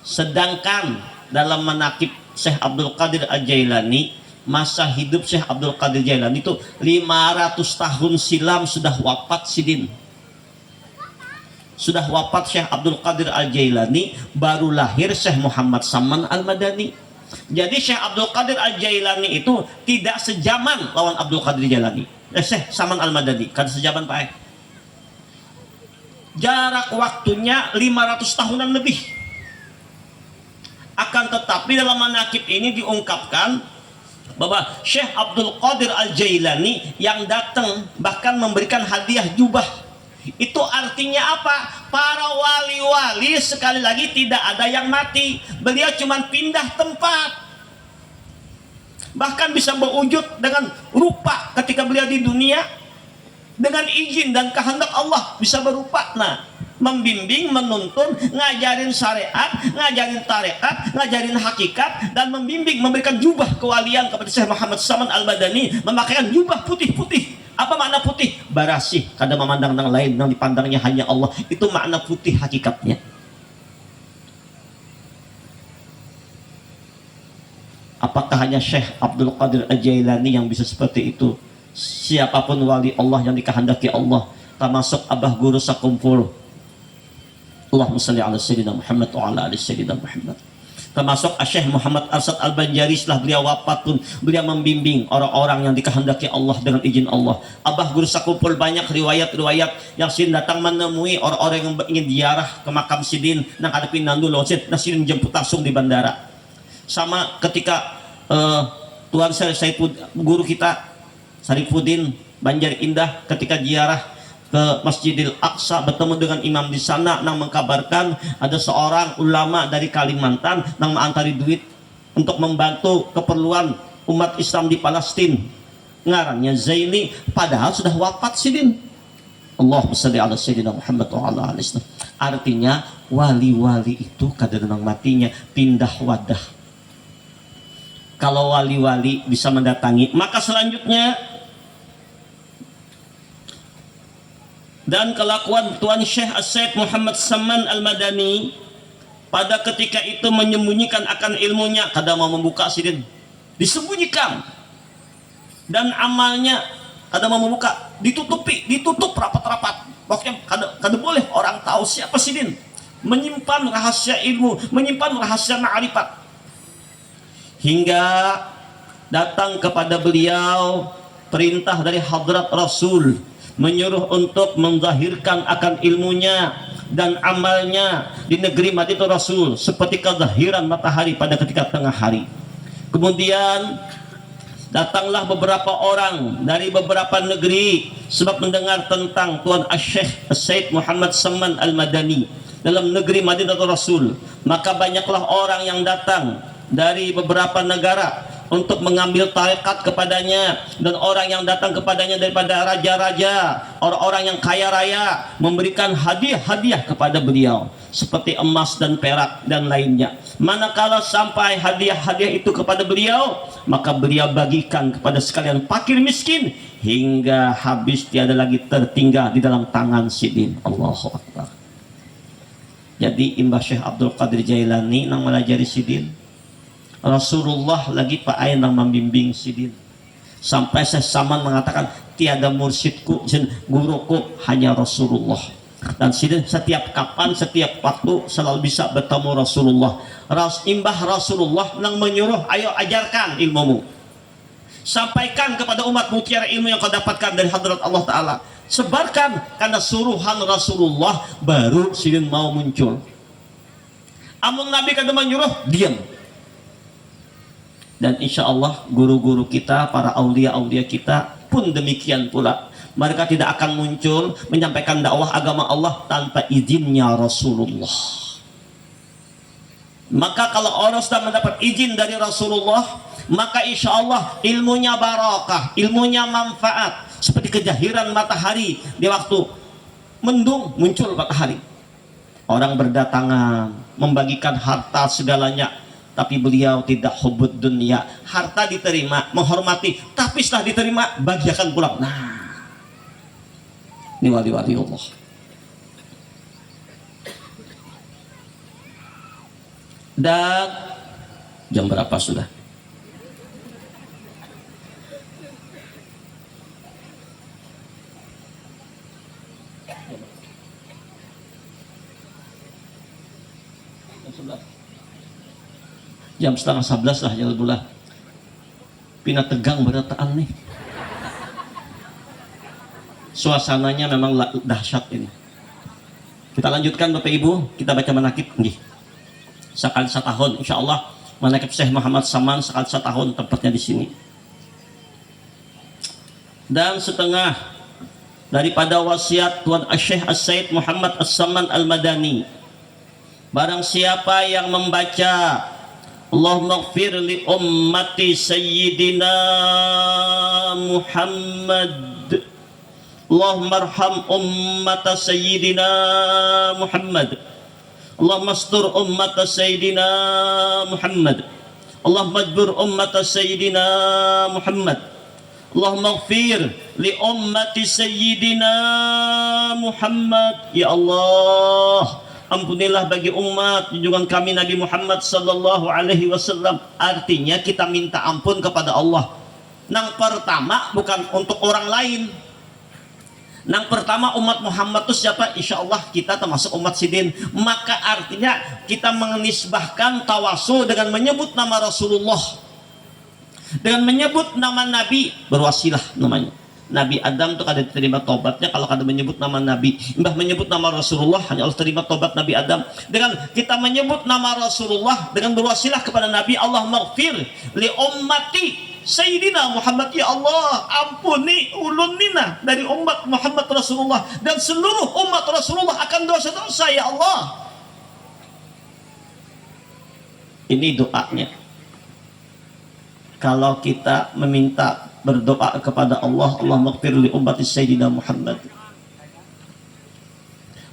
Sedangkan dalam manaqib Syekh Abdul Qadir Al-Jailani, masa hidup Syekh Abdul Qadir Jailani itu 500 tahun silam sudah wafat Sidin. Sudah wafat Syekh Abdul Qadir Al-Jailani, baru lahir Syekh Muhammad Saman Al-Madani. Jadi Syekh Abdul Qadir Al-Jailani itu tidak sejaman lawan Abdul Qadir Jailani. Syekh Saman Al-Madani kan sejaman Pak. Jarak waktunya 500 tahunan lebih. Akan tetapi dalam manaqib ini diungkapkan bahwa Syekh Abdul Qadir Al-Jailani yang datang bahkan memberikan hadiah jubah. Itu artinya apa? Para wali-wali sekali lagi tidak ada yang mati. Beliau cuma pindah tempat. Bahkan bisa berwujud dengan rupa ketika beliau di dunia. Dengan izin dan kehendak Allah bisa berupa. Nah, membimbing, menuntun, ngajarin syariat, ngajarin tarekat, ngajarin hakikat, dan membimbing, memberikan jubah kewalian kepada Syekh Muhammad Saman Al-Madani, memakaikan jubah putih-putih. Apa makna putih? Barasih, kada memandang yang lain, yang dipandangnya hanya Allah. Itu makna putih hakikatnya. Apakah hanya Syekh Abdul Qadir Al-Jailani yang bisa seperti itu? Siapapun wali Allah yang dikehendaki Allah, termasuk abah guru sakumpul, Allahumma salli ala sayyidina Muhammad wa ala ali sayyidina Muhammad, termasuk Syekh Muhammad Arsad Al-Banjari, setelah beliau wafat pun beliau membimbing orang-orang yang dikehendaki Allah dengan izin Allah. Abah guru sakumpul banyak riwayat-riwayat yang Sidin datang menemui orang-orang yang ingin ziarah ke makam Sidin nang ada pinandu loh Sidin jemput langsung di bandara. Sama ketika Tuan Saifud guru kita Sarifuddin Banjar Indah ketika ziarah ke Masjidil Aqsa bertemu dengan imam di sana nang mengkabarkan ada seorang ulama dari Kalimantan nang mengantari duit untuk membantu keperluan umat Islam di Palestina. Ngarannya Zaini, padahal sudah wafat Sidin. Allahumma shalli ala sayyidina Muhammad wa ala ali. Artinya wali-wali itu kadang matinya pindah wadah. Kalau wali-wali bisa mendatangi, maka selanjutnya dan kelakuan Tuan Syekh As-Said Muhammad Saman Al-Madani pada ketika itu menyembunyikan akan ilmunya, kadang mau membuka Sidin disembunyikan, dan amalnya kadang mau membuka ditutup rapat-rapat. Pokoknya kadang boleh orang tahu siapa Sidin, menyimpan rahasia ilmu, menyimpan rahasia ma'rifat, hingga datang kepada beliau perintah dari hadrat Rasul menyuruh untuk menzahirkan akan ilmunya dan amalnya di negeri Madinatul Rasul seperti kezahiran matahari pada ketika tengah hari. Kemudian datanglah beberapa orang dari beberapa negeri sebab mendengar tentang Tuan Syekh Said Muhammad Saman Al-Madani dalam negeri Madinatul Rasul. Maka banyaklah orang yang datang dari beberapa negara untuk mengambil tarekat kepadanya, dan orang yang datang kepadanya daripada raja-raja, orang-orang yang kaya raya, memberikan hadiah-hadiah kepada beliau seperti emas dan perak dan lainnya. Manakala sampai hadiah-hadiah itu kepada beliau, maka beliau bagikan kepada sekalian fakir miskin hingga habis, tiada lagi tertinggal di dalam tangan Sidin. Allahu Akbar. Jadi Imbah Syekh Abdul Qadir Jailani nang melajari Sidin, Rasulullah lagi Pak Ain yang membimbing Sidin, sampai Syekh Saman mengatakan tiada mursyidku, guruku hanya Rasulullah. Dan Sidin setiap kapan, setiap waktu selalu bisa bertemu Rasulullah. Imbah Rasulullah yang menyuruh, ayo ajarkan ilmumu, sampaikan kepada umat mutiara ilmu yang kau dapatkan dari hadrat Allah Ta'ala, sebarkan. Karena suruhan Rasulullah baru Sidin mau muncul. Amun Nabi kada menyuruh, diam. Dan insya Allah guru-guru kita, para aulia-aulia kita pun demikian pula. Mereka tidak akan muncul menyampaikan dakwah agama Allah tanpa izinnya Rasulullah. Maka kalau orang sudah mendapat izin dari Rasulullah, maka insya Allah ilmunya barakah, ilmunya manfaat. Seperti kejahiran matahari di waktu mendung muncul matahari. Orang berdatangan membagikan harta segalanya, tapi beliau tidak hubud dunia. Harta diterima, menghormati, tapi setelah diterima bagikan pulang. Nah, ini wali-wali Allah. Dan jam berapa sudah? Jam setengah 11 lah ya bulan. Pina tegang berataan nih. Suasananya memang dahsyat ini. Kita lanjutkan Bapak Ibu, kita baca manakib nih. Sekali setahun insya Allah manakib Syekh Muhammad Saman sekali setahun tempatnya di sini. Dan setengah daripada wasiat Tuan Syekh As-Said Muhammad As-Saman Al-Madani. Barang siapa yang membaca Allahumma ighfir li ummati sayyidina Muhammad, Allahumma arham ummata sayyidina Muhammad, Allahumma astur ummata sayyidina Muhammad, Allahumma ajbur ummata sayyidina Muhammad, Allahumma ighfir li ummati sayyidina Muhammad. Ya Allah, ampunilah bagi umat junjungan kami Nabi Muhammad sallallahu alaihi wasallam. Artinya kita minta ampun kepada Allah. Nang pertama bukan untuk orang lain. Nang pertama umat Muhammad itu siapa? Insya Allah kita termasuk umat sidin. Maka artinya kita menisbahkan tawasul dengan menyebut nama Rasulullah, dengan menyebut nama Nabi, berwasilah namanya. Nabi Adam itu kada diterima tobatnya kalau kada menyebut nama Nabi. Mbah menyebut nama Rasulullah, hanya Allah terima tobat Nabi Adam. Dengan kita menyebut nama Rasulullah, dengan berwasilah kepada Nabi, Allah maghfir li ummati Sayyidina Muhammad. Ya Allah, ampuni ulun nina dari umat Muhammad Rasulullah, dan seluruh umat Rasulullah akan dosa-dosa ya Allah. Ini doanya. Kalau kita meminta berdoa kepada Allah, Allah maghfir li ummati Sayyidina Muhammad,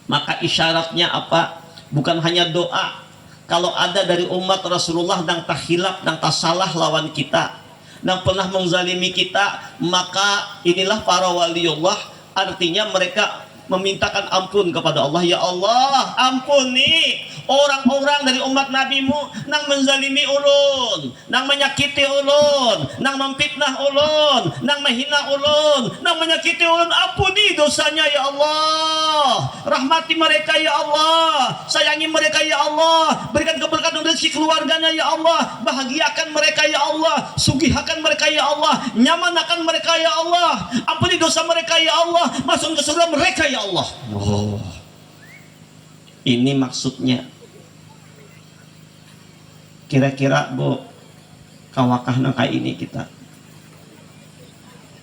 maka isyaratnya apa? Bukan hanya doa. Kalau ada dari umat Rasulullah yang tak hilaf, yang tak salah lawan kita, yang pernah menzalimi kita, maka inilah para waliullah. Artinya mereka memintakan ampun kepada Allah. Ya Allah, ampuni orang-orang dari umat Nabimu nang menzalimi ulun, nang menyakiti ulun, nang memfitnah ulun, nang menghina ulun, nang menyakiti ulun. Ampuni dosanya ya Allah. Rahmati mereka ya Allah. Sayangi mereka ya Allah. Berikan keberkatan rezeki keluarganya ya Allah. Bahagiakan mereka ya Allah. Sugihkan mereka ya Allah. Nyamanakan mereka ya Allah. Ampuni dosa mereka ya Allah. Masuk ke surga mereka ya Allah. Oh, ini maksudnya. Kira-kira Bu, kawakah nangka ini kita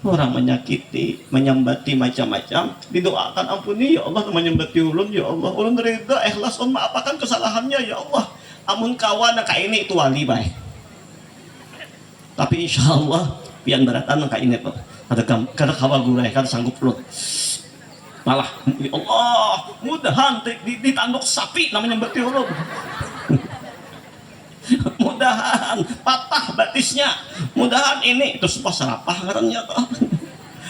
orang menyakiti, menyambati macam-macam, didoakan ampuni ya Allah, menyambati ulun ya Allah, ulun reda ikhlas ulun maafkan kesalahannya ya Allah. Amun kawan nangka ini itu wali baik. Tapi insya Allah pian beratan nangka ini tuh kada kawal gulai, kada sanggup ulun. Malah ya Allah, mudahan ditanduk sapi namanya berarti ulun. Mudahan patah batisnya, mudahan ini terus pas serapah ngarannya tuh.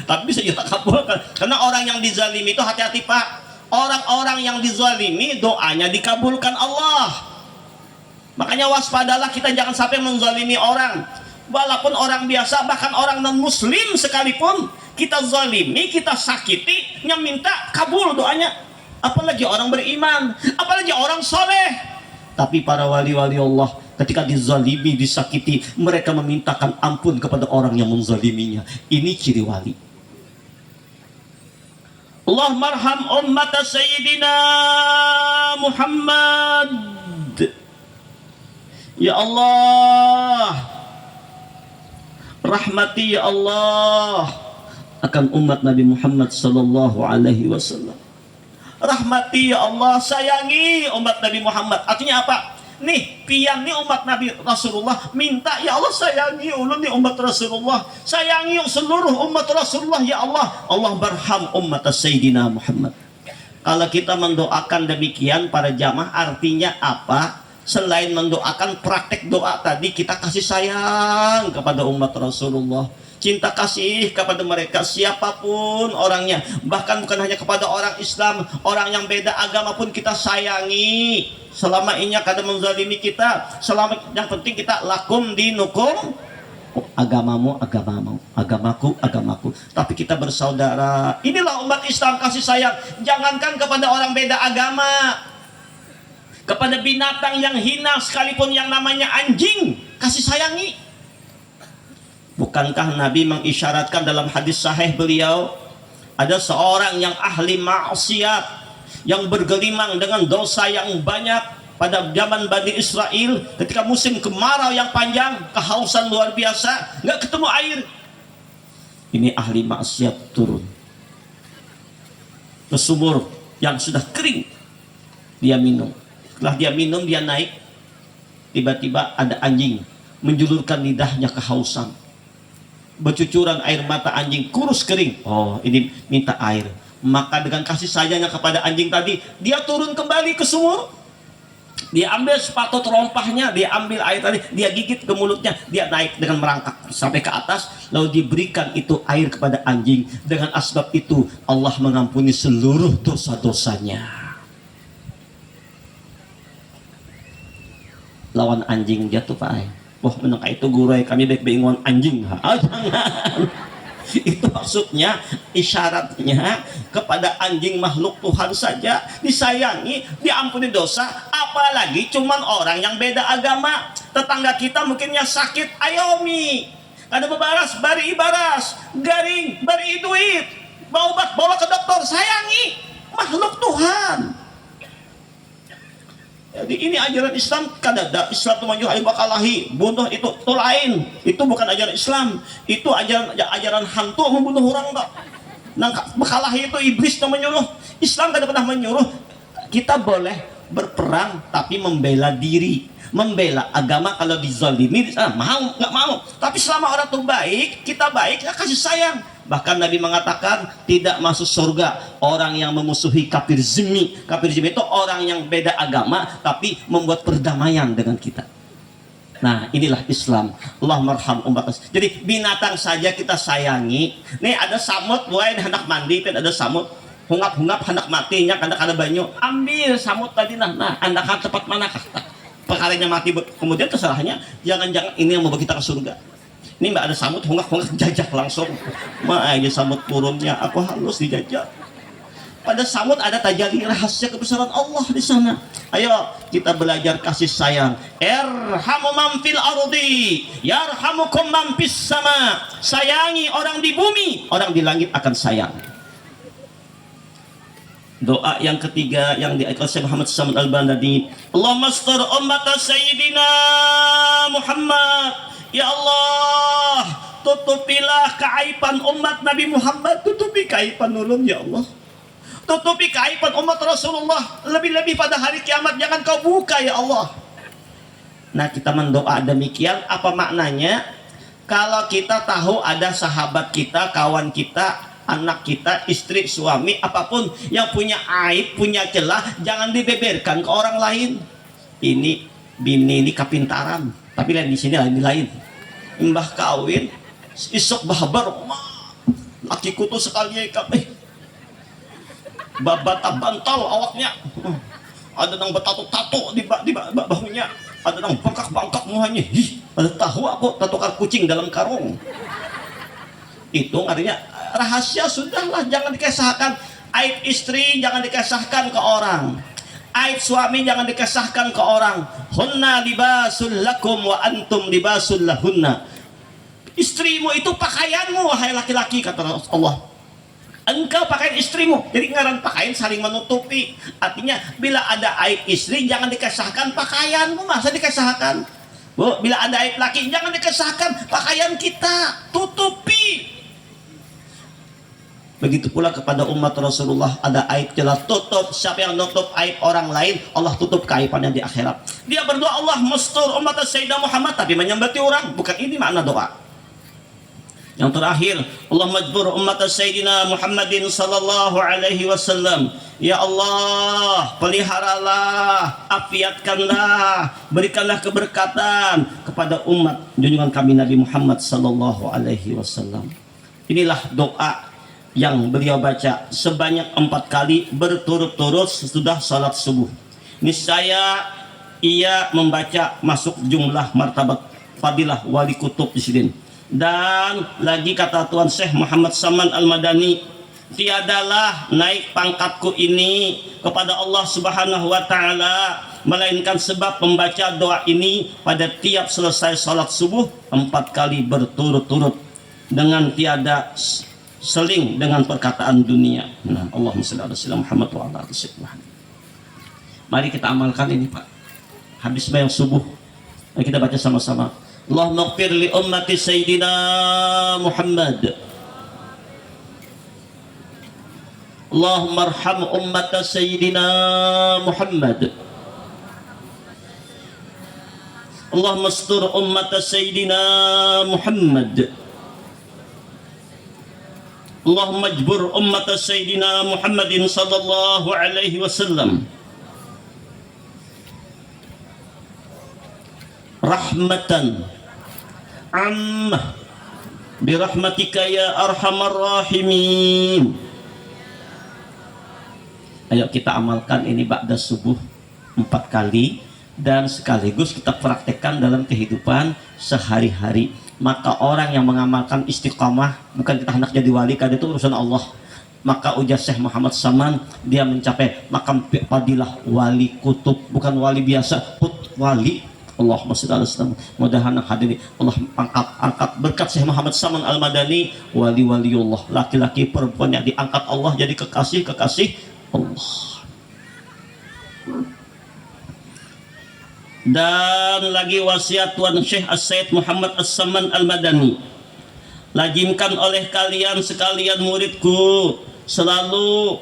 Tapi bisa kita kabulkan, karena orang yang dizalimi itu hati-hati Pak. Orang-orang yang dizalimi doanya dikabulkan Allah. Makanya waspadalah kita, jangan sampai menzalimi orang. Walaupun orang biasa, bahkan orang non muslim sekalipun kita zalimi, kita sakiti, yang minta kabul doanya. Apalagi orang beriman, apalagi orang soleh. Tapi para wali-wali Allah ketika dizalimi, disakiti, mereka memintakan ampun kepada orang yang menzaliminya. Ini ciri wali. Allahumma arham ummata Sayyidina Muhammad. Ya Allah, rahmati ya Allah akan umat Nabi Muhammad sallallahu alaihi wasallam. Rahmati ya Allah, sayangi umat Nabi Muhammad. Artinya apa? Nih, pian nih umat Nabi Rasulullah minta ya Allah sayangi ulun nih umat Rasulullah. Sayangi seluruh umat Rasulullah ya Allah. Allah barham umat Sayyidina Muhammad. Kalau kita mendoakan demikian para jamaah artinya apa? Selain mendoakan praktek doa tadi, kita kasih sayang kepada umat Rasulullah, cinta kasih kepada mereka siapapun orangnya, bahkan bukan hanya kepada orang Islam, orang yang beda agama pun kita sayangi. Selama ini kada menzalimi kita, selama yang penting kita lakum dinukum, agamamu agamamu, agamaku agamaku, tapi kita bersaudara. Inilah umat Islam kasih sayang. Jangankan kepada orang beda agama, kepada binatang yang hina sekalipun yang namanya anjing kasih sayangi. Bukankah Nabi mengisyaratkan dalam hadis sahih beliau, ada seorang yang ahli maksiat, yang bergelimang dengan dosa yang banyak pada zaman Bani Israel ketika musim kemarau yang panjang, kehausan luar biasa, nggak ketemu air. Ini ahli maksiat turun ke sumur yang sudah kering, dia minum. Setelah dia minum, dia naik, tiba-tiba ada anjing menjulurkan lidahnya kehausan, bercucuran air mata anjing, kurus kering. Oh, ini minta air. Maka dengan kasih sayangnya kepada anjing tadi, dia turun kembali ke sumur, dia ambil sepatu terompahnya, dia ambil air tadi, dia gigit ke mulutnya, dia naik dengan merangkak sampai ke atas, lalu diberikan itu air kepada anjing. Dengan asbab itu Allah mengampuni seluruh dosa-dosanya. Lawan anjing jatuh Pak Ay. Wah, menang itu gurai kami baik-baik ngon anjing. Jangan. Itu maksudnya, isyaratnya kepada anjing makhluk Tuhan saja disayangi, diampuni dosa, apalagi cuman orang yang beda agama. Tetangga kita mungkinnya sakit, ayomi, ada bebaras, bari ibaras, garing, bari duit, bawa obat, bawa ke dokter, sayangi makhluk Tuhan. Jadi ini ajaran Islam. Kadada Islam itu menyuruh ayo bakalahi bunuh, itu lain, itu bukan ajaran Islam, itu ajaran hantu membunuh orang. Nah, bakalahi itu iblis yang menyuruh. Islam tidak pernah menyuruh. Kita boleh berperang tapi membela diri, membela agama. Kalau dizalimi mau nggak mau, tapi selama orang itu baik, kita baik, ya kasih sayang. Bahkan Nabi mengatakan tidak masuk surga orang yang memusuhi kafir zimmi. Kafir zimmi itu orang yang beda agama tapi membuat perdamaian dengan kita. Nah, inilah Islam. Allah marham umat. Jadi binatang saja kita sayangi. Nih ada samut, wae hendak mandi, kan ada samut. Hungap-hungap hendak matinya, hendak ada banyu. Ambil samut tadi nah anda kan tempat mana perkaranya mati, kemudian kesalahannya jangan-jangan ini yang membawa kita ke surga. Ini mbak ada samut, hungak-hungak jajak langsung. Aja samut turunnya, aku halus dijajak. Pada samut ada tajalli rahasia kebesaran Allah di sana. Ayo kita belajar kasih sayang. Irhamu man fil ardi yarhamukum man fis sama. Sayangi orang di bumi, orang di langit akan sayang. Doa yang ketiga yang diajarkan Muhammad Saman Al-Bandani, Allahumma astur ummat Sayyidina Muhammad. Ya Allah, tutupilah keaiban umat Nabi Muhammad, tutupi keaiban ulun ya Allah. Tutupi keaiban umat Rasulullah, lebih-lebih pada hari kiamat jangan kau buka ya Allah. Nah, kita mendoa demikian, apa maknanya? Kalau kita tahu ada sahabat kita, kawan kita, anak kita, istri, suami, apapun yang punya aib, punya celah, jangan dibeberkan ke orang lain. Ini bini ini kapintaran, tapi lain di sini lain. Mbah kawin, isok bahabar, lakiku tuh sekali babata bantal awaknya, ada nang betato-tato di bahunya, ada nang bangkak-bangkak muhanya. Ada tahu aku tatukar kucing dalam karung. Itu artinya rahasia, sudahlah, jangan dikisahkan. Aib istri jangan dikisahkan ke orang. Aib suami jangan dikisahkan ke orang. Hunna libasul lakum wa antum libasul lahunna. Istrimu itu pakaianmu, wahai laki-laki, kata Allah. Engkau pakaian istrimu. Jadi ngaran pakaian saling menutupi. Artinya bila ada aib istri jangan dikisahkan pakaianmu, masa dikisahkan. Bu, bila ada aib laki, jangan dikesahkan pakaian kita, tutupi. Begitu pula kepada umat Rasulullah, ada aib jelas, tutup. Siapa yang nutup aib orang lain, Allah tutup keaibannya di akhirat. Dia berdoa, Allah mastur umat Sayyidina Muhammad, tapi menyembati orang. Bukan ini makna doa. Yang terakhir, Allah majbur umat Sayyidina Muhammadin sallallahu alaihi wasallam. Ya Allah, peliharalah, afiatkanlah, berikanlah keberkatan kepada umat junjungan kami Nabi Muhammad sallallahu alaihi wasallam. Inilah doa yang beliau baca sebanyak 4 kali berturut-turut sesudah salat subuh. Niscaya ia membaca masuk jumlah martabat fadilah wali kutub di sini. Dan lagi kata Tuan Syekh Muhammad Saman Al-Madani, tiadalah naik pangkatku ini kepada Allah Subhanahu wa taala melainkan sebab membaca doa ini pada tiap selesai salat subuh 4 kali berturut-turut dengan tiada seling dengan perkataan dunia. Nah, Allahumma shalli ala sayyidina Muhammad wa ala ali sayyidina Muhammad. Mari kita amalkan ini, Pak. Habis bayang subuh, mari kita baca sama-sama. Allahumma ighfir li ummati sayyidina Muhammad. Allahumma arham ummata sayyidina Muhammad. Allahumma astur ummata sayyidina Muhammad. Allahumma ajbur ummata sayyidina Muhammadin sallallahu alaihi wasallam rahmatan ammah birahmatika ya arhamar rahimin. Ayo kita amalkan ini ba'da subuh 4 kali dan sekaligus kita praktekkan dalam kehidupan sehari-hari. Maka orang yang mengamalkan istiqamah, bukan kita hendak jadi wali, karena itu urusan Allah. Maka ujar Syekh Muhammad Saman, dia mencapai makam fadilah wali kutub, bukan wali biasa, wali. Allahumma shalli ala sayyidina. Mudah-mudahan hadirin Allah angkat berkat Syekh Muhammad Saman Al-Madani, wali-waliullah, laki-laki perempuan yang diangkat Allah jadi kekasih-kekasih Allah. Dan lagi wasiat Tuan Syekh As-Sayyid Muhammad As-Saman Al-Madani, lazimkan oleh kalian sekalian muridku selalu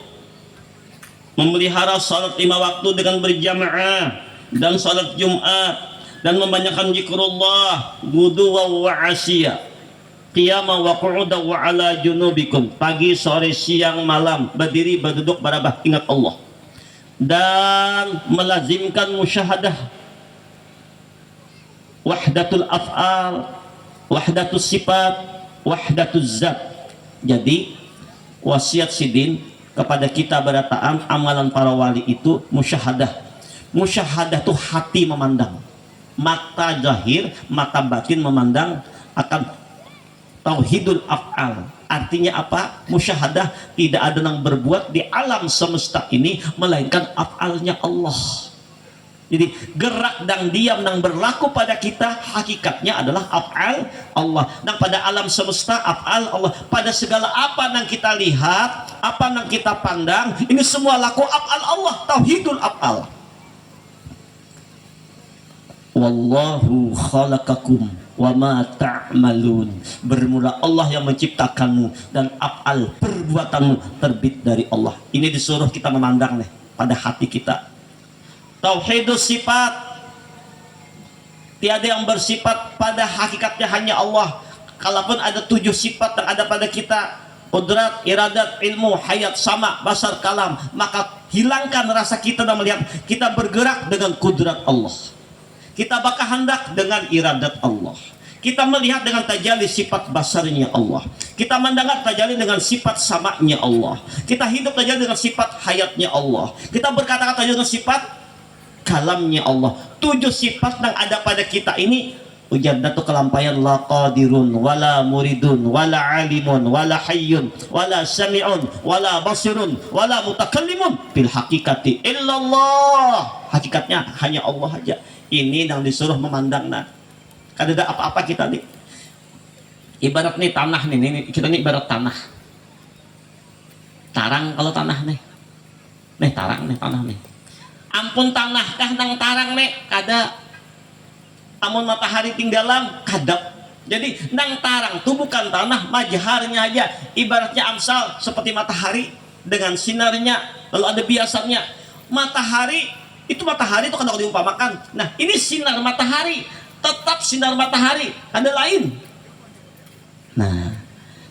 memelihara salat 5 waktu dengan berjamaah dan salat Jumat, dan membanyakkan zikrullah guduwa wa asya, qiyama wa qu'uda wa ala junubikum, pagi sore siang malam, berdiri berduduk berabah ingat Allah, dan melazimkan musyahadah wahdatul af'al, wahdatul sifat, wahdatul zat. Jadi wasiat sidin kepada kita berataan amalan para wali itu musyahadah. Musyahadah itu hati memandang, mata zahir, mata batin memandang akan tauhidul af'al. Artinya apa? Musyahadah, tidak ada yang berbuat di alam semesta ini melainkan af'alnya Allah. Jadi gerak dan diam yang berlaku pada kita hakikatnya adalah af'al Allah. Dan pada alam semesta af'al Allah. Pada segala apa yang kita lihat, apa yang kita pandang, ini semua laku af'al Allah, tauhidul af'al. Wallahu khalaqakum wa ma ta'malun. Bermula Allah yang menciptakanmu dan af'al perbuatanmu terbit dari Allah. Ini disuruh kita memandang nih pada hati kita. Tauhidus sifat, tiada yang bersifat pada hakikatnya hanya Allah. Kalaupun ada 7 sifat yang ada pada kita, qudrat, iradat, ilmu, hayat, sama, basar, kalam, maka hilangkan rasa kita dan melihat kita bergerak dengan kudrat Allah, kita berkehendak dengan iradat Allah, kita melihat dengan tajalli sifat basarnya Allah, kita mendengar tajalli dengan sifat samanya Allah, kita hidup tajalli dengan sifat hayatnya Allah, kita berkata-kata dengan sifat kalamnya Allah. 7 sifat yang ada pada kita ini ujadatu kelampaian, la qadirun wala muridun wala alimun wala hayyun wala sami'un wala basirun wala mutakallimun bil haqiqati illallah. Hakikatnya hanya Allah aja. Ini yang disuruh memandang. Nah, kada ada apa-apa kita nih. Ibarat nih tanah nih, kita nih ibarat tanah. Tarang kalau tanah nih. Nih tarang nih tanah nih. Ampun tanah kah nang tarang nek kada amun matahari tinggalan kadap. Jadi nang tarang itu bukan tanah, majharnya aja. Ibaratnya amsal seperti matahari dengan sinarnya. Lalu ada biasanya matahari itu kalau diumpamakan. Nah ini sinar matahari, tetap sinar matahari, ada lain. Nah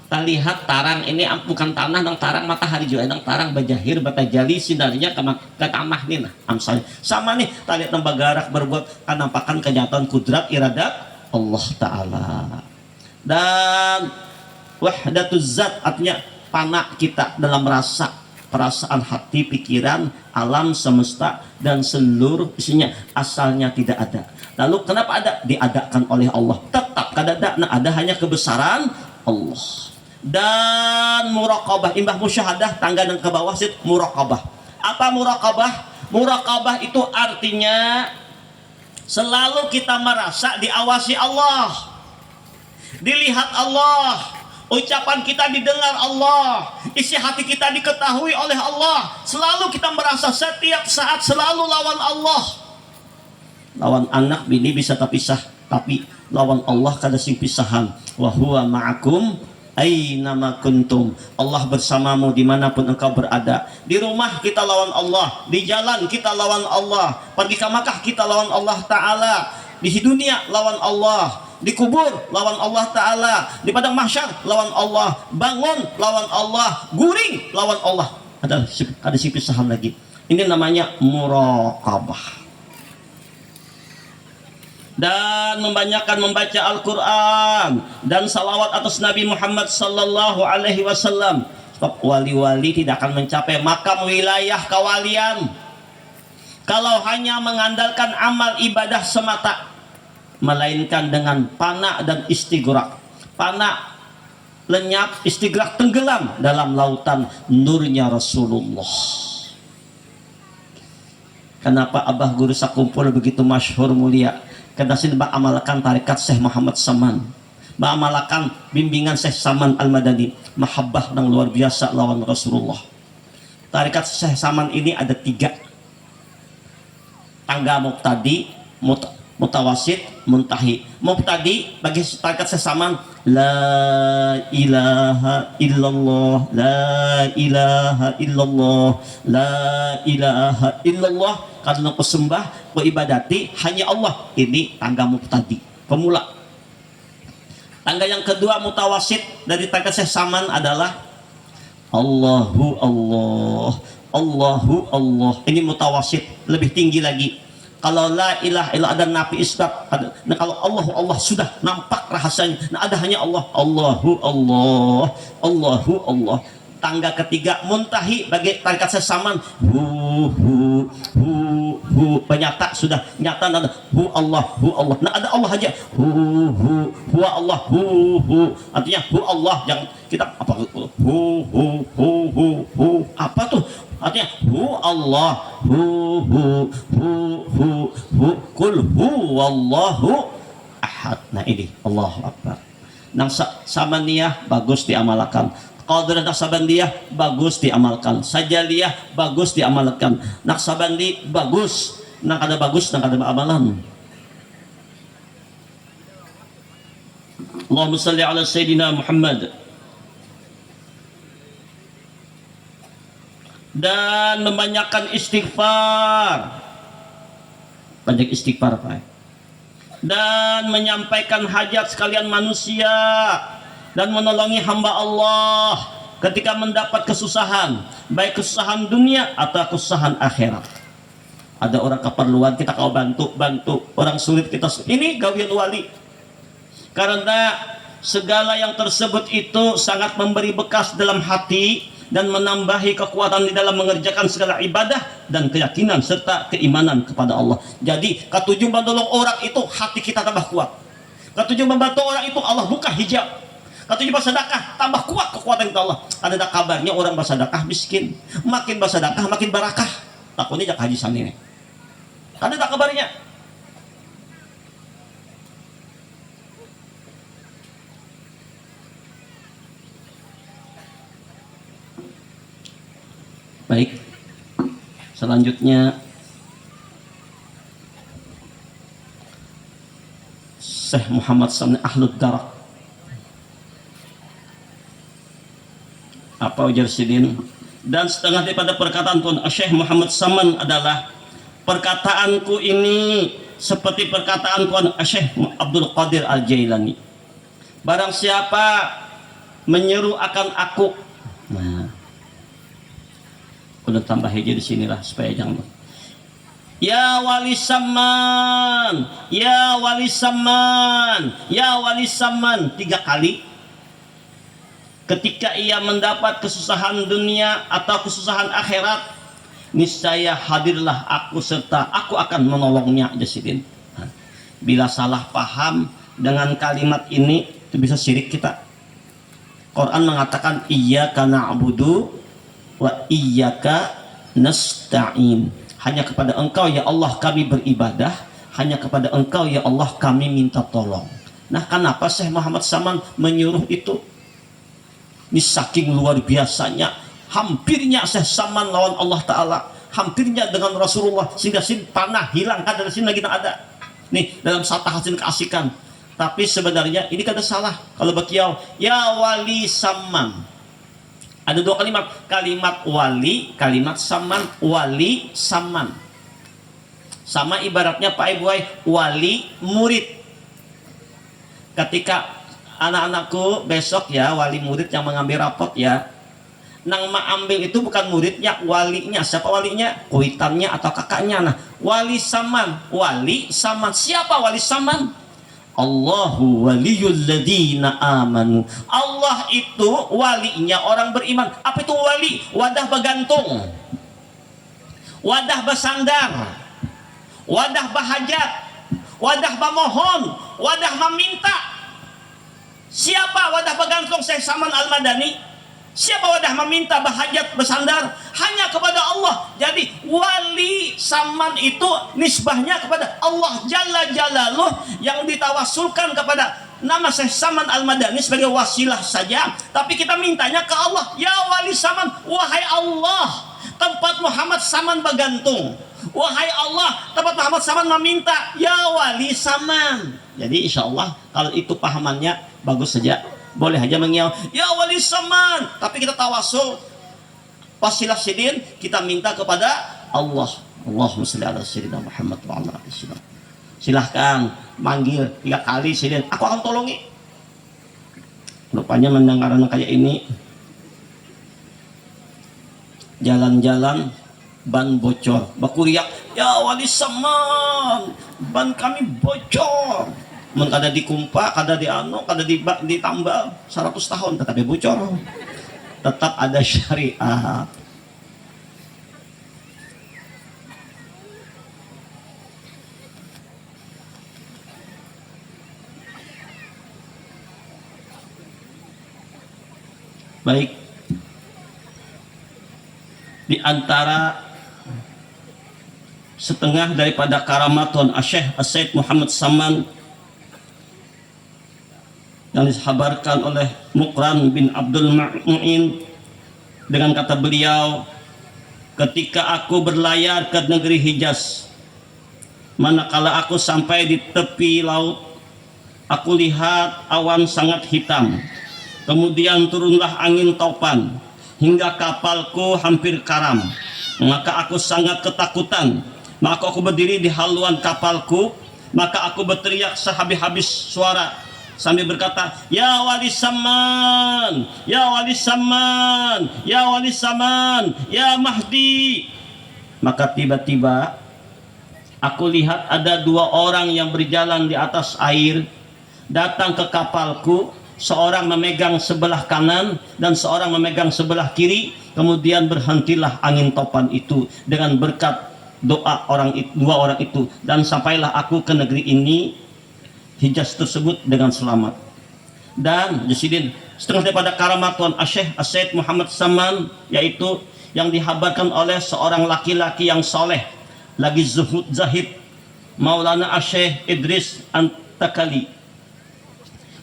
kita lihat tarang ini bukan tanah, nang tarang matahari juga, nang tarang bajahir batajali sinarnya ke tanah nih. Nah amsalnya sama nih, kita lihat nang bagarak berbuat kanampakan kenyataan kudrat iradat Allah Ta'ala. Dan wahdatuz zat artinya panak kita dalam perasaan hati, pikiran, alam semesta dan seluruh isinya asalnya tidak ada. Lalu kenapa ada? Diadakan oleh Allah. Tetap kadada, nah ada hanya kebesaran Allah. Dan muraqabah, imbah musyahadah, tangga dan ke bawah sit muraqabah. Apa muraqabah? Muraqabah itu artinya selalu kita merasa diawasi Allah, dilihat Allah, ucapan kita didengar Allah, isi hati kita diketahui oleh Allah. Selalu kita merasa setiap saat selalu lawan Allah. Lawan anak bini bisa terpisah, tapi lawan Allah kada sing pisahan. Wa huwa ma'akum ainama kuntum. Allah bersamamu dimanapun engkau berada. Di rumah kita lawan Allah, di jalan kita lawan Allah, pergi ke Makkah kita lawan Allah Ta'ala, di dunia lawan Allah, di kubur lawan Allah Ta'ala, di padang mahsyar lawan Allah, bangun lawan Allah, guring lawan Allah. Ada si pisahan lagi. Ini namanya muraqabah. Dan membanyakkan membaca Al-Quran dan salawat atas Nabi Muhammad sallallahu alaihi wasallam. Sebab wali-wali tidak akan mencapai makam wilayah kewalian kalau hanya mengandalkan amal ibadah semata, melainkan dengan pana dan istighraq. Pana lenyap, istighraq tenggelam dalam lautan nurnya Rasulullah. Kenapa Abah Guru Sakumpul begitu masyhur mulia? Karena sini amalkan tarikat Syekh Muhammad Saman, amalkan bimbingan Syekh Saman Al-Madani, mahabbah yang luar biasa lawan Rasulullah. Tarikat Syekh Saman ini ada 3 tangga: muqtadi, mutawasid, muntahi. Muqtadi bagi tarikat Syekh Saman, la ilaha illallah, la ilaha illallah, la ilaha illallah. Karena pesembah ibadati hanya Allah. Ini tangga muqtadi, pemula. Tangga yang kedua mutawasid dari tangga Syekh Saman adalah Allahu Allah, Allahu Allah. Ini mutawasid, lebih tinggi lagi. Kalau la ilaha illa ada nafi isbat, nah kalau Allahu Allah sudah nampak rahasianya. Nah ada hanya Allah, Allahu Allah, Allahu Allah. Tangga ketiga muntahi bagi tarikat Syekh Saman, hu penyata sudah nyata ada hu Allah. Nah ada Allah aja, hu Allah, hu artinya hu Allah. Jangan kita apa hu apa tuh artinya hu Allah, hu kul hu wallahu ahad. Nah ini Allahu Akbar. Nang samaniyah bagus diamalkan, Qadr Naksabandiyah bagus diamalkan, Sajaliyah bagus diamalkan, Naksabandi bagus, nang kada bagus nang kada amalan. Allahumma salli ala Sayyidina Muhammad. Dan membanyakkan istighfar, banyak istighfar Pak. Dan menyampaikan hajat sekalian manusia dan menolongi hamba Allah ketika mendapat kesusahan, baik kesusahan dunia atau kesusahan akhirat. Ada orang keperluan kita kau bantu orang sulit kita, ini gawian wali. Karena segala yang tersebut itu sangat memberi bekas dalam hati dan menambahi kekuatan di dalam mengerjakan segala ibadah dan keyakinan serta keimanan kepada Allah. Jadi ketujuh menolong orang itu hati kita tambah kuat. Ketujuh membantu orang itu Allah buka hijab. Ketujuh bersedekah tambah kuat kekuatan kita Allah. Ada kabarnya orang bersedekah miskin, makin bersedekah makin barakah. Takutnya jak haji sana ini. Ada kabarnya. Baik. Selanjutnya Syekh Muhammad Saman Ahlud Darak. Apa ujar Sidin? Dan setengah daripada perkataan Tuan Syekh Muhammad Saman adalah, perkataanku ini seperti perkataan Tuan Syekh Abdul Qadir Al-Jailani. Barang siapa menyeru akan aku, nah, udah tambah hiji di sinilah supaya jangan. Ya wali saman, ya wali saman, ya wali saman 3 kali. Ketika ia mendapat kesusahan dunia atau kesusahan akhirat, niscaya hadirlah aku serta aku akan menolongnya. Jasidin. Bila salah paham dengan kalimat ini, itu bisa syirik kita. Quran mengatakan iyyaka na'budu wa iyyaka nasta'in. Hanya kepada Engkau ya Allah kami beribadah, hanya kepada Engkau ya Allah kami minta tolong. Nah, kenapa Syekh Muhammad Saman menyuruh itu? Ini saking luar biasanya, hampirnya Syekh Saman lawan Allah Ta'ala, hampirnya dengan Rasulullah, sehingga sin panah hilang, kadar sin lagi tak ada. Nih dalam satu hasil keasikan. Tapi sebenarnya ini kada salah. Kalau bakiau ya wali saman, ada 2 kalimat, kalimat wali, kalimat saman. Wali saman sama ibaratnya Pak Ibu wali murid. Ketika anak-anakku besok ya wali murid yang mengambil rapot ya, nang ambil itu bukan muridnya, walinya. Siapa walinya? Kuitannya atau kakaknya. Nah, wali saman, wali saman. Siapa wali saman? Allahu waliyul ladina amanu. Allah itu walinya orang beriman. Apa itu wali? Wadah bergantung, wadah bersandar, wadah berhajat, wadah memohon, wadah meminta. Siapa wadah bergantung Syekh Saman Al-Madani? Siapa wadah meminta, berhajat, bersandar? Hanya kepada Allah. Jadi wali saman itu nisbahnya kepada Allah Jalla Jalaluh, yang ditawassulkan kepada nama Syekh Saman Al-Madani sebagai wasilah saja. Tapi kita mintanya ke Allah. Ya wali saman, wahai Allah, tempat Muhammad Saman bergantung. Wahai Allah, tempat Muhammad Saman meminta. Ya wali saman. Jadi insya Allah kalau itu pahamannya bagus saja. Boleh aja mengiau ya wali saman, tapi kita tawasul wasilah sidin, kita minta kepada Allah. Allahumma shalli ala sayyidina Muhammad wa ala alihi wasallam. Silahkan manggil 3 kali sidin, aku akan tolongi. Rupanya mendengar anak kayak ini, jalan-jalan ban bocor, bakuriak ya wali saman, ban kami bocor. Men kada dikumpa, kada diano, kada ditambal 100 tahun tetapi bocor. Tetap ada syariat. Baik. Di antara setengah daripada karamatun Syekh Said Muhammad Saman yang disabarkan oleh Muqran bin Abdul Mu'in dengan kata beliau, ketika aku berlayar ke negeri Hijaz, manakala aku sampai di tepi laut, aku lihat awan sangat hitam, kemudian turunlah angin topan hingga kapalku hampir karam. Maka aku sangat ketakutan, maka aku berdiri di haluan kapalku, maka aku berteriak sehabis-habis suara sambil berkata, ya wali saman, ya wali saman, ya wali saman, ya Mahdi. Maka tiba-tiba aku lihat ada 2 orang yang berjalan di atas air datang ke kapalku, seorang memegang sebelah kanan dan seorang memegang sebelah kiri. Kemudian berhentilah angin topan itu dengan berkat doa dua orang itu, dan sampailah aku ke negeri ini Hijaz tersebut dengan selamat. Dan Jasidin, setengah daripada karamatun Syekh Said Muhammad Saman, yaitu yang dihabarkan oleh seorang laki-laki yang soleh, lagi zuhud zahid, Maulana Syekh Idris Antakali.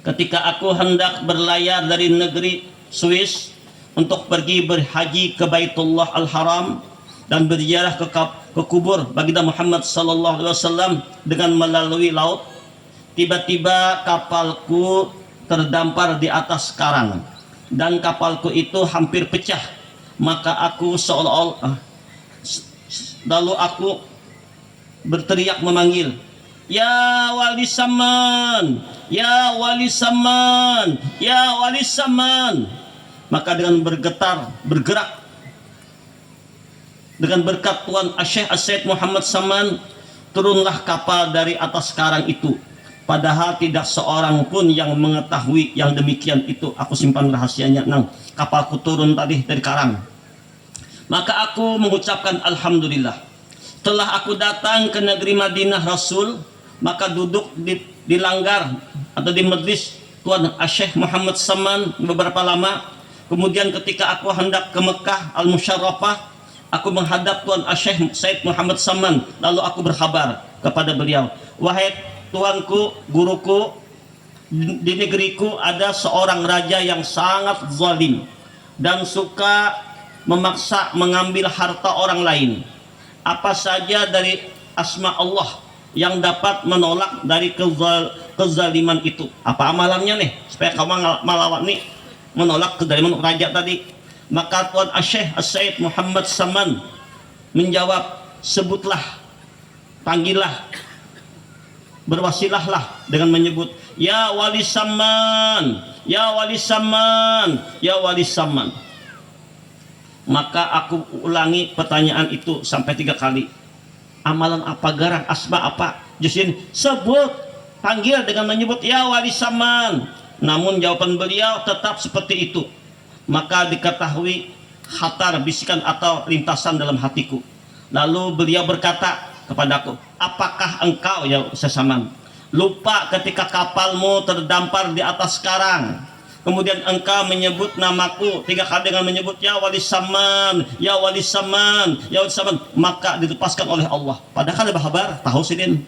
Ketika aku hendak berlayar dari negeri Swiss untuk pergi berhaji ke Baitullah Al-Haram dan berziarah ke kubur baginda Muhammad sallallahu alaihi wasallam dengan melalui laut, tiba-tiba kapalku terdampar di atas karang dan kapalku itu hampir pecah. Maka aku seolah-olah lalu aku berteriak memanggil, "Ya wali Saman, ya wali Saman, ya wali Saman." Maka dengan bergerak dengan berkat Tuan Syekh As-Said Muhammad Saman, turunlah kapal dari atas karang itu. Padahal tidak seorang pun yang mengetahui yang demikian itu. Aku simpan rahasianya, nang kapalku turun tadi dari karang. Maka aku mengucapkan alhamdulillah. Setelah aku datang ke negeri Madinah Rasul, maka duduk di langgar atau di majlis Tuan Syekh Muhammad Saman beberapa lama. Kemudian ketika aku hendak ke Mekah Al-Musyarrafah, aku menghadap Tuan Syekh Said Muhammad Saman, lalu aku berkhabar kepada beliau, "Wahai tuanku, guruku, di negeriku ada seorang raja yang sangat zalim dan suka memaksa mengambil harta orang lain. Apa saja dari asma Allah yang dapat menolak dari kezaliman itu? Apa amalannya nih supaya kamu melawan nih, menolak kezaliman raja tadi?" Maka Tuan Syekh As-Said Muhammad Saman menjawab, "Sebutlah, panggillah, berwasilahlah dengan menyebut, ya wali Saman, ya wali Saman, ya wali Saman." Maka aku ulangi pertanyaan itu sampai 3 kali. Amalan apa garang, asma apa? Jusin sebut, panggil dengan menyebut ya wali Saman. Namun jawaban beliau tetap seperti itu. Maka diketahui khatar, bisikan atau lintasan dalam hatiku. Lalu beliau berkata kepadaku, "Apakah engkau ya Saman lupa ketika kapalmu terdampar di atas karang? Kemudian engkau menyebut namaku 3 kali dengan menyebut ya wali Saman, ya wali Saman, ya wali Saman." Maka dilepaskan oleh Allah. Padahal ada kabar tahu sidin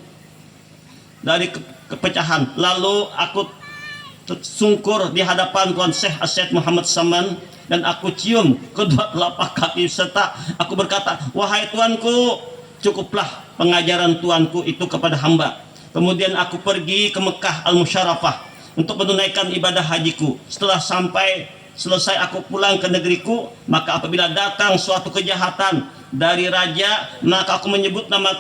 dari kepecahan. Lalu aku sungkur di hadapan Tuan Syekh As-Said Muhammad Saman dan aku cium kedua telapak kaki serta aku berkata, "Wahai tuanku, cukuplah pengajaran tuanku itu kepada hamba." Kemudian aku pergi ke Mekah Al-Musyarrafah untuk menunaikan ibadah hajiku. Setelah selesai aku pulang ke negeriku, maka apabila datang suatu kejahatan dari raja, maka aku menyebut nama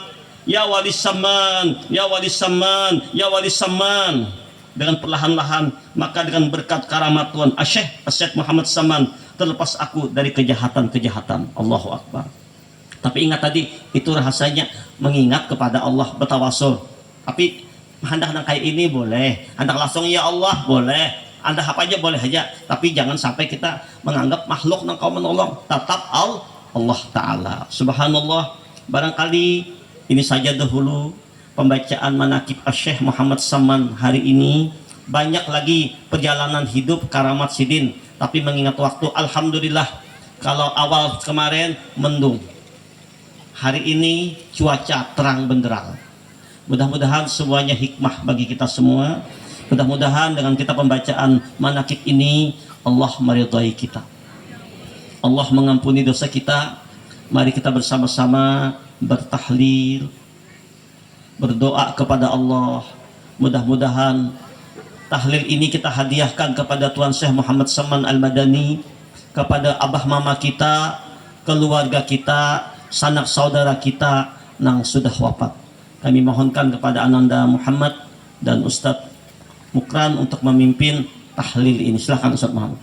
ya wali Saman, ya wali Saman, ya wali Saman dengan perlahan-lahan. Maka dengan berkat karamat Tuan Syekh As-Said Muhammad Saman, terlepas aku dari kejahatan-kejahatan. Allahu Akbar. Tapi ingat tadi, itu rahasianya mengingat kepada Allah, bertawasul. Tapi hendak kayak ini boleh, hendak langsung ya Allah boleh, anda apa aja boleh aja, tapi jangan sampai kita menganggap makhluk yang kau menolong. Tetap Allah Ta'ala. Subhanallah. Barangkali ini saja dahulu pembacaan manaqib Syekh Muhammad Saman hari ini. Banyak lagi perjalanan hidup karamat sidin, tapi mengingat waktu, alhamdulillah kalau awal kemarin mendung, hari ini cuaca terang benderang. Mudah-mudahan semuanya hikmah bagi kita semua. Mudah-mudahan dengan kita pembacaan manaqib ini Allah meridhai kita, Allah mengampuni dosa kita. Mari kita bersama-sama bertahlil, berdoa kepada Allah. Mudah-mudahan tahlil ini kita hadiahkan kepada Tuan Syekh Muhammad Saman Al-Madani, kepada abah mama kita, keluarga kita, sanak saudara kita yang sudah wafat. Kami mohonkan kepada Ananda Muhammad dan Ustadz Mukran untuk memimpin tahlil ini. Silakan Ustadz Muhammad.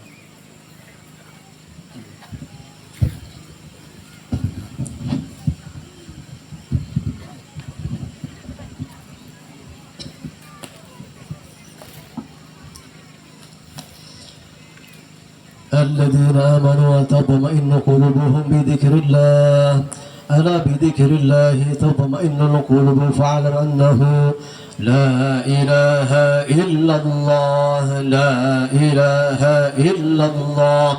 الذين آمنوا وتطمئن قلوبهم بذكر الله ألا بذكر الله تطمئن القلوب فاعلم أنه لا إله إلا الله لا إله إلا الله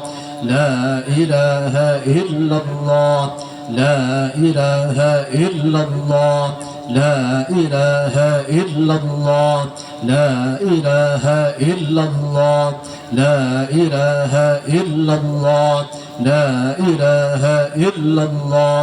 لا إله إلا الله لا إله إلا الله لا إله إلا الله لا إله إلا الله لا إله إلا الله لا إله إلا الله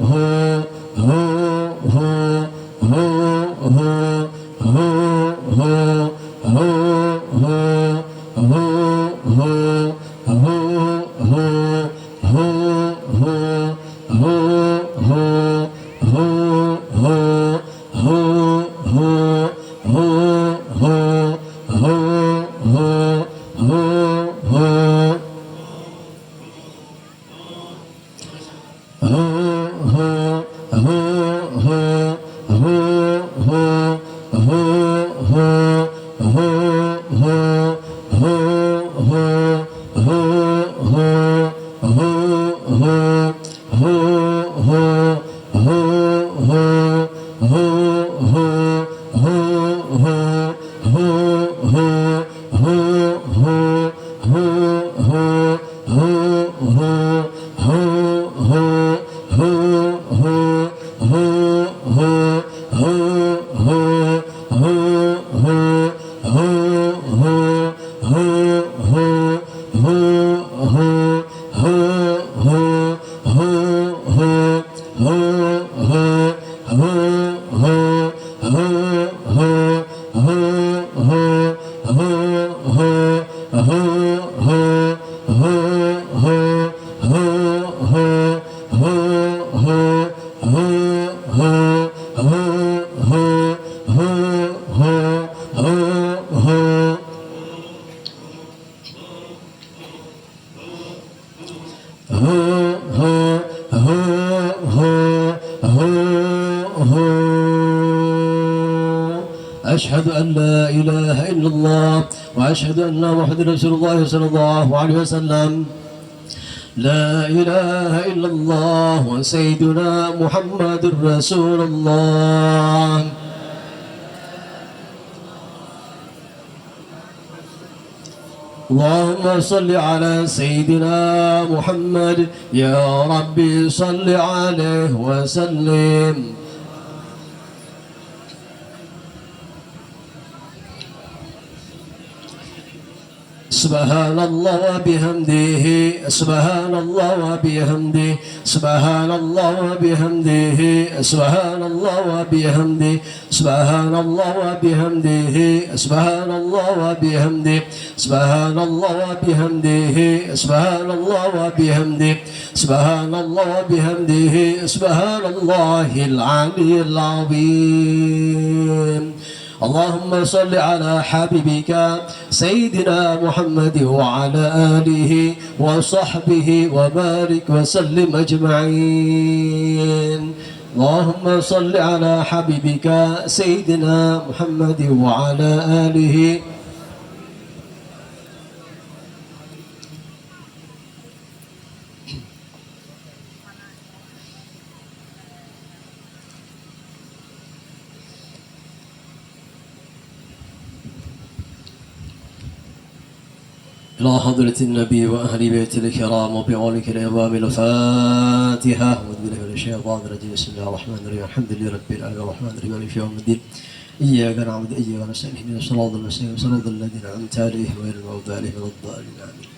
أشهد أن لا إله إلا الله وأشهد أن محمد رسول الله صلى الله عليه وسلم. لا إله إلا الله وسيدنا محمد رسول الله. اللهم صل على سيدنا محمد يا ربي صل عليه وسلم. سبحان الله وبحمده سبحان الله وبحمده سبحان الله وبحمده سبحان الله وبحمده سبحان الله وبحمده سبحان الله وبحمده سبحان الله وبحمده سبحان الله وبحمده سبحان الله وبحمده سبحان الله العلي العظيم. اللهم صل على حبيبك سيدنا محمد وعلى آله وصحبه وبارك وسلم أجمعين. اللهم صل على حبيبك سيدنا محمد وعلى آله إلى حضرة النبي وأهل بيت الكرام وبعولك الإمام الفاتحة. أعوذ بالله من الشيطان الرجيم. بسم الله الرحمن الرحيم. الحمد لله رب العالمين الرحمن الرحيم مالك يوم الدين. إياك نعبد وإياك نستعين اهدنا الصراط المستقيم صراط الذين أنعمت عليهم غير المغضوب عليهم ولا الضالين. آمين.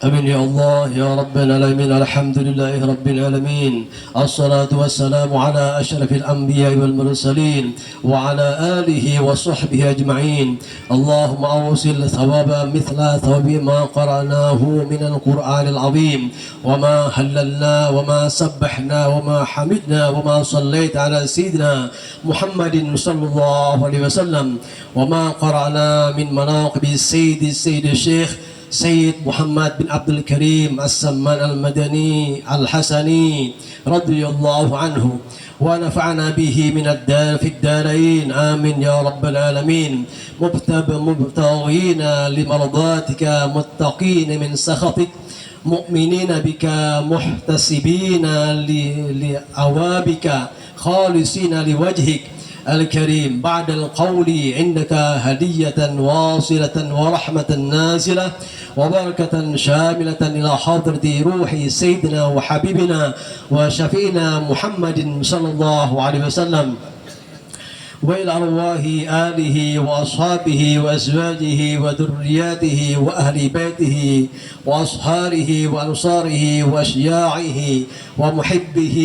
أمين يا الله يا رب العالمين. الحمد لله رب العالمين. الصلاة والسلام على أشرف الأنبياء والمرسلين وعلى آله وصحبه أجمعين. اللهم أوصل ثوابا مثل ثواب ما قرأناه من القرآن العظيم وما هللنا وما سبحنا وما حمدنا وما صليت على سيدنا محمد صلى الله عليه وسلم وما قرأنا من مناقب السيد الشيخ سيد محمد بن عبد الكريم السمان المدني الحسني رضي الله عنه ونفعنا به من الدار في الدارين. آمين يا رب العالمين. مبتغين لمرضاتك متقين من سخطك مؤمنين بك محتسبين لأوابك خالصين لوجهك الكريم. بعد القول عندك هدية واصلة ورحمة نازلة وبركة شاملة إلى حضرة روح سيدنا وحبيبنا وشفينا محمد صلى الله عليه وسلم وإلى أرواح آله وأصحابه وأزواجه وذرياته وأهل بيته وأصهاره وأنصاره وأشياعه ومحبه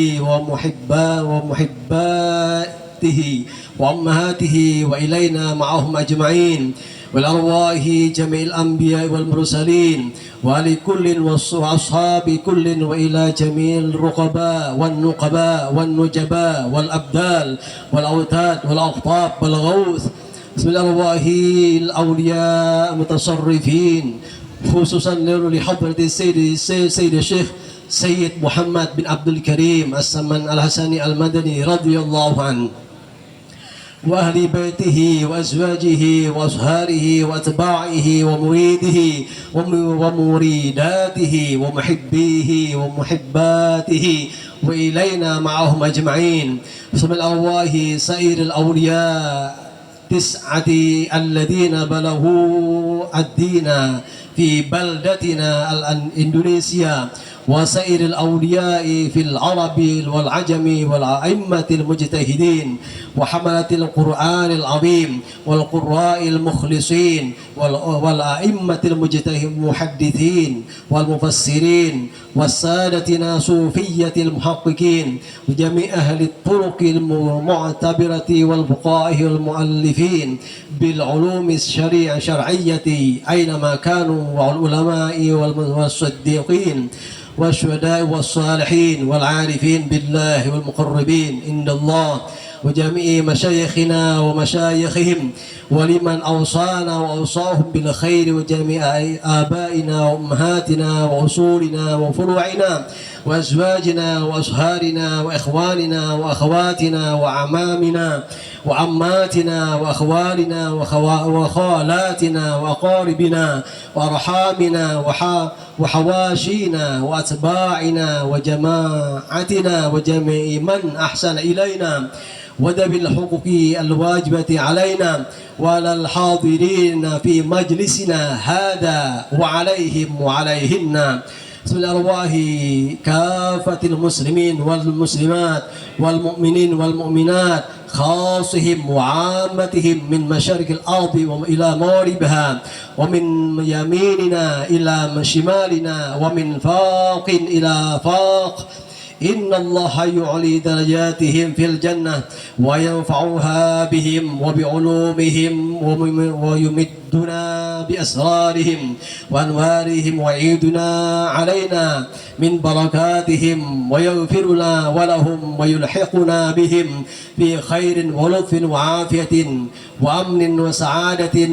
ومحباته وأمهاته وإلينا معهم أجمعين، والأرواح جميع الأنبياء والمرسلين، ولكل وأصحاب كل، وإلى جميع الرقباء والنقباء والنجباء والأبدال والأوتاد والأقطاب والغوث، بسم الله الأرواح الأولياء المتصرفين، خصوصا لحضرة سيد الشيخ سيد محمد بن عبد الكريم السمن الحسني المدني رضي الله عنه، وأهل بيته وأزواجه وأصهاره وأتباعه ومريده ومريداته ومحبيه ومحباته، وإلينا معهم أجمعين، بسم الأرواح سائر الأولياء 9 الذين بلغوا الدين في بلدتنا إندونيسيا، وسائر الأولياء في العرب والعجم والأئمة المجتهدين وحملة القرآن العظيم والقراء المخلصين والأئمة المحدثين والمفسرين والسادتنا صوفية المحققين وجميع أهل الطرق المعتبرة والفقهاء والمؤلفين بالعلوم الشرعية أينما كانوا، والعلماء والصديقين والشهداء والصالحين والعارفين بالله والمقربين عند الله، وجميع مشايخنا ومشايخهم، ولمن أوصانا وأوصاهم بالخير، وجميع آبائنا وأمهاتنا وأصولنا وفروعنا وأزواجنا وأصهارنا وإخواننا وأخواتنا وأعمامنا وعماتنا وأخوالنا وخالاتنا وأقاربنا وأرحامنا وحواشينا وأتباعنا وجماعتنا وجميع من أحسن إلينا، وذوي الحقوق الواجبة علينا وعلى الحاضرين في مجلسنا هذا وعليهم وعليهن، بسم الأرواح كافة المسلمين والمسلمات والمؤمنين والمؤمنات خاصهم وعامتهم من مشارق الأرض إلى مغربها، ومن يميننا إلى شمالنا، ومن فاق إلى فاق، إن الله يعلي درجاتهم في الجنة وينفعها بهم وبعلومهم ويمدنا بأسرارهم وأنوارهم ويعيدنا علينا من بركاتهم ويغفر لنا ولهم ويلحقنا بهم في خير ولطف وعافية وأمن وسعادة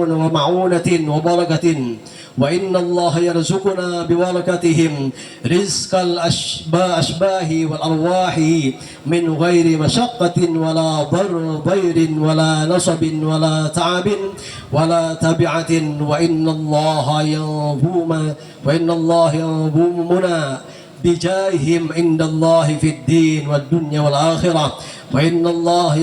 ومعونة وبركة، وإن الله يرزقنا ببركتهم رزق الأشباه والأرواح من غير مشقة ولا ضير ولا نصب ولا تعب ولا تبعة، وإن الله ينظمنا بجاههم عند الله في الدين والدنيا والآخرة، وإن الله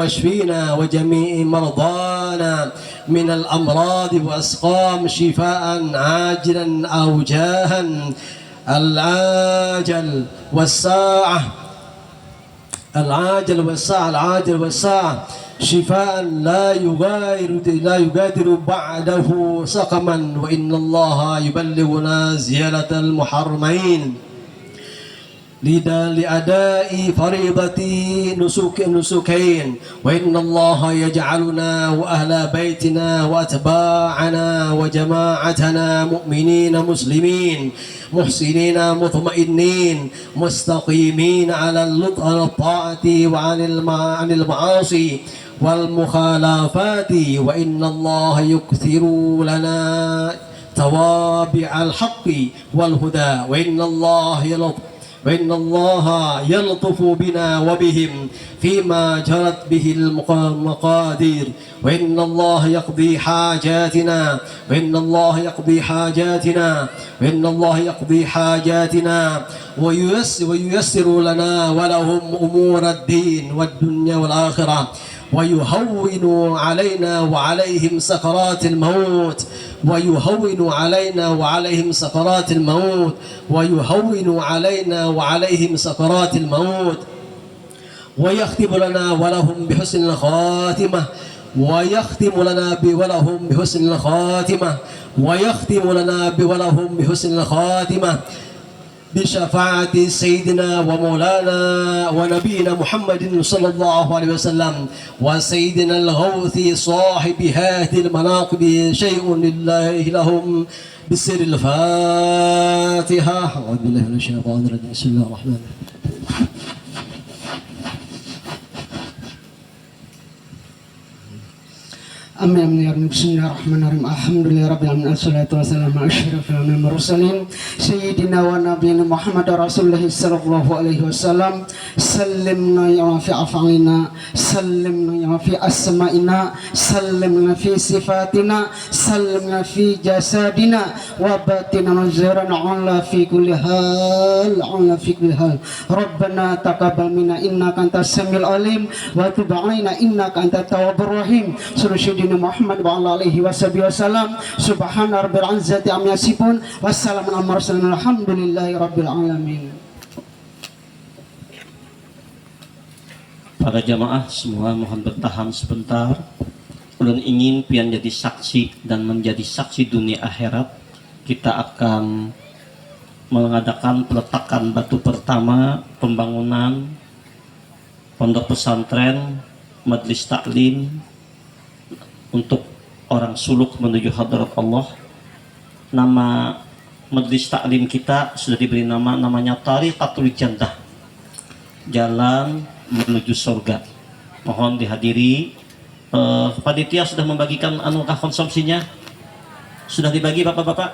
يشفينا وجميع مرضانا من الأمراض والأسقام شفاء عاجلا أو جاها العاجل والساعة شفاء لا يغادر بعده سقما، وإن الله يبلغنا زيارة المحرمين لأداء فريضة نسكين، وإن الله يجعلنا وأهل بيتنا وأتباعنا وجماعتنا مؤمنين مسلمين محسنين مطمئنين مستقيمين على الطاعة وعن المعاصي والمخالفات، وإن الله يكثر لنا توابع الحق والهدى، وإن الله يلطف بنا وبهم فيما جرت به المقادير، وإن الله يقضي حاجاتنا وييسر لنا ولهم أمور الدين والدنيا والآخرة، ويهون علينا وعليهم سكرات الموت ويختم لنا ولهم بحسن الخاتمة بشفاعة سيدنا ومولانا ونبينا محمد صلى الله عليه وسلم وسيدنا الغوث صاحب هذه المناقب شيء لله لهم بسر الفاتحة. أعوذ بالله من الشيطان الرجيم. بسم الله الرحمن الرحيم. Amin. Bismillahirrahmanirrahim. Alhamdulillahirabbil alamin. Assalatu wassalamu ala asyrafil mursalin sayyidina wa nabiyina Muhammad Rasulullah sallallahu alaihi wasallam. Sallimna ya fi af'alina, sallimna ya fi asma'ina, sallimna fi sifatina, sallimna fi jasadina wa batina nazaran ala fi kulli hal, ala fi kulli hal. Rabbana taqabbal minna innaka antas samiul alim wa tub alaina innaka antat tawwabur rahim. Sayyidina Muhammad wa ala alihi wasallam. Subhana rabbil izzati amma yasifun. Wassalamun ala mursalin. Alhamdulillahi rabbil alamin. Para jamaah semua mohon bertahan sebentar. Ulun ingin pian jadi saksi dan menjadi saksi dunia akhirat. Kita akan mengadakan peletakan batu pertama pembangunan pondok pesantren Majelis Taklim untuk orang suluk menuju hadrat Allah. Nama Majelis Taklim kita sudah diberi namanya Tariqatul Jannah, jalan menuju surga. Mohon dihadiri. Panitia sudah membagikan anukah konsumsinya? Sudah dibagi bapak-bapak?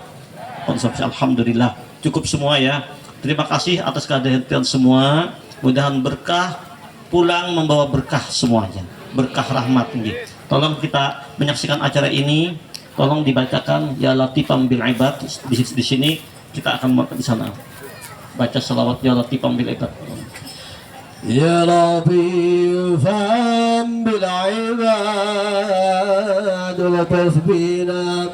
Konsumsi alhamdulillah cukup semua ya. Terima kasih atas kehadiran semua. Mudahan berkah, pulang membawa berkah semuanya, berkah rahmat ini. Tolong kita menyaksikan acara ini, tolong dibacakan ya latifam bil ibad. Di sini kita akan di sana baca salawat ya latifam bil ibad. يا لطيفا بالعباد لطف بنا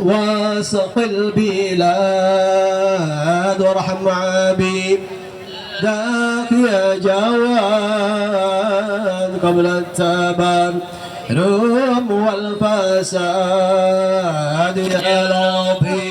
واسق البلاد وارحم عبيدك يا جواد قبل التبرم والفساد يا لطيف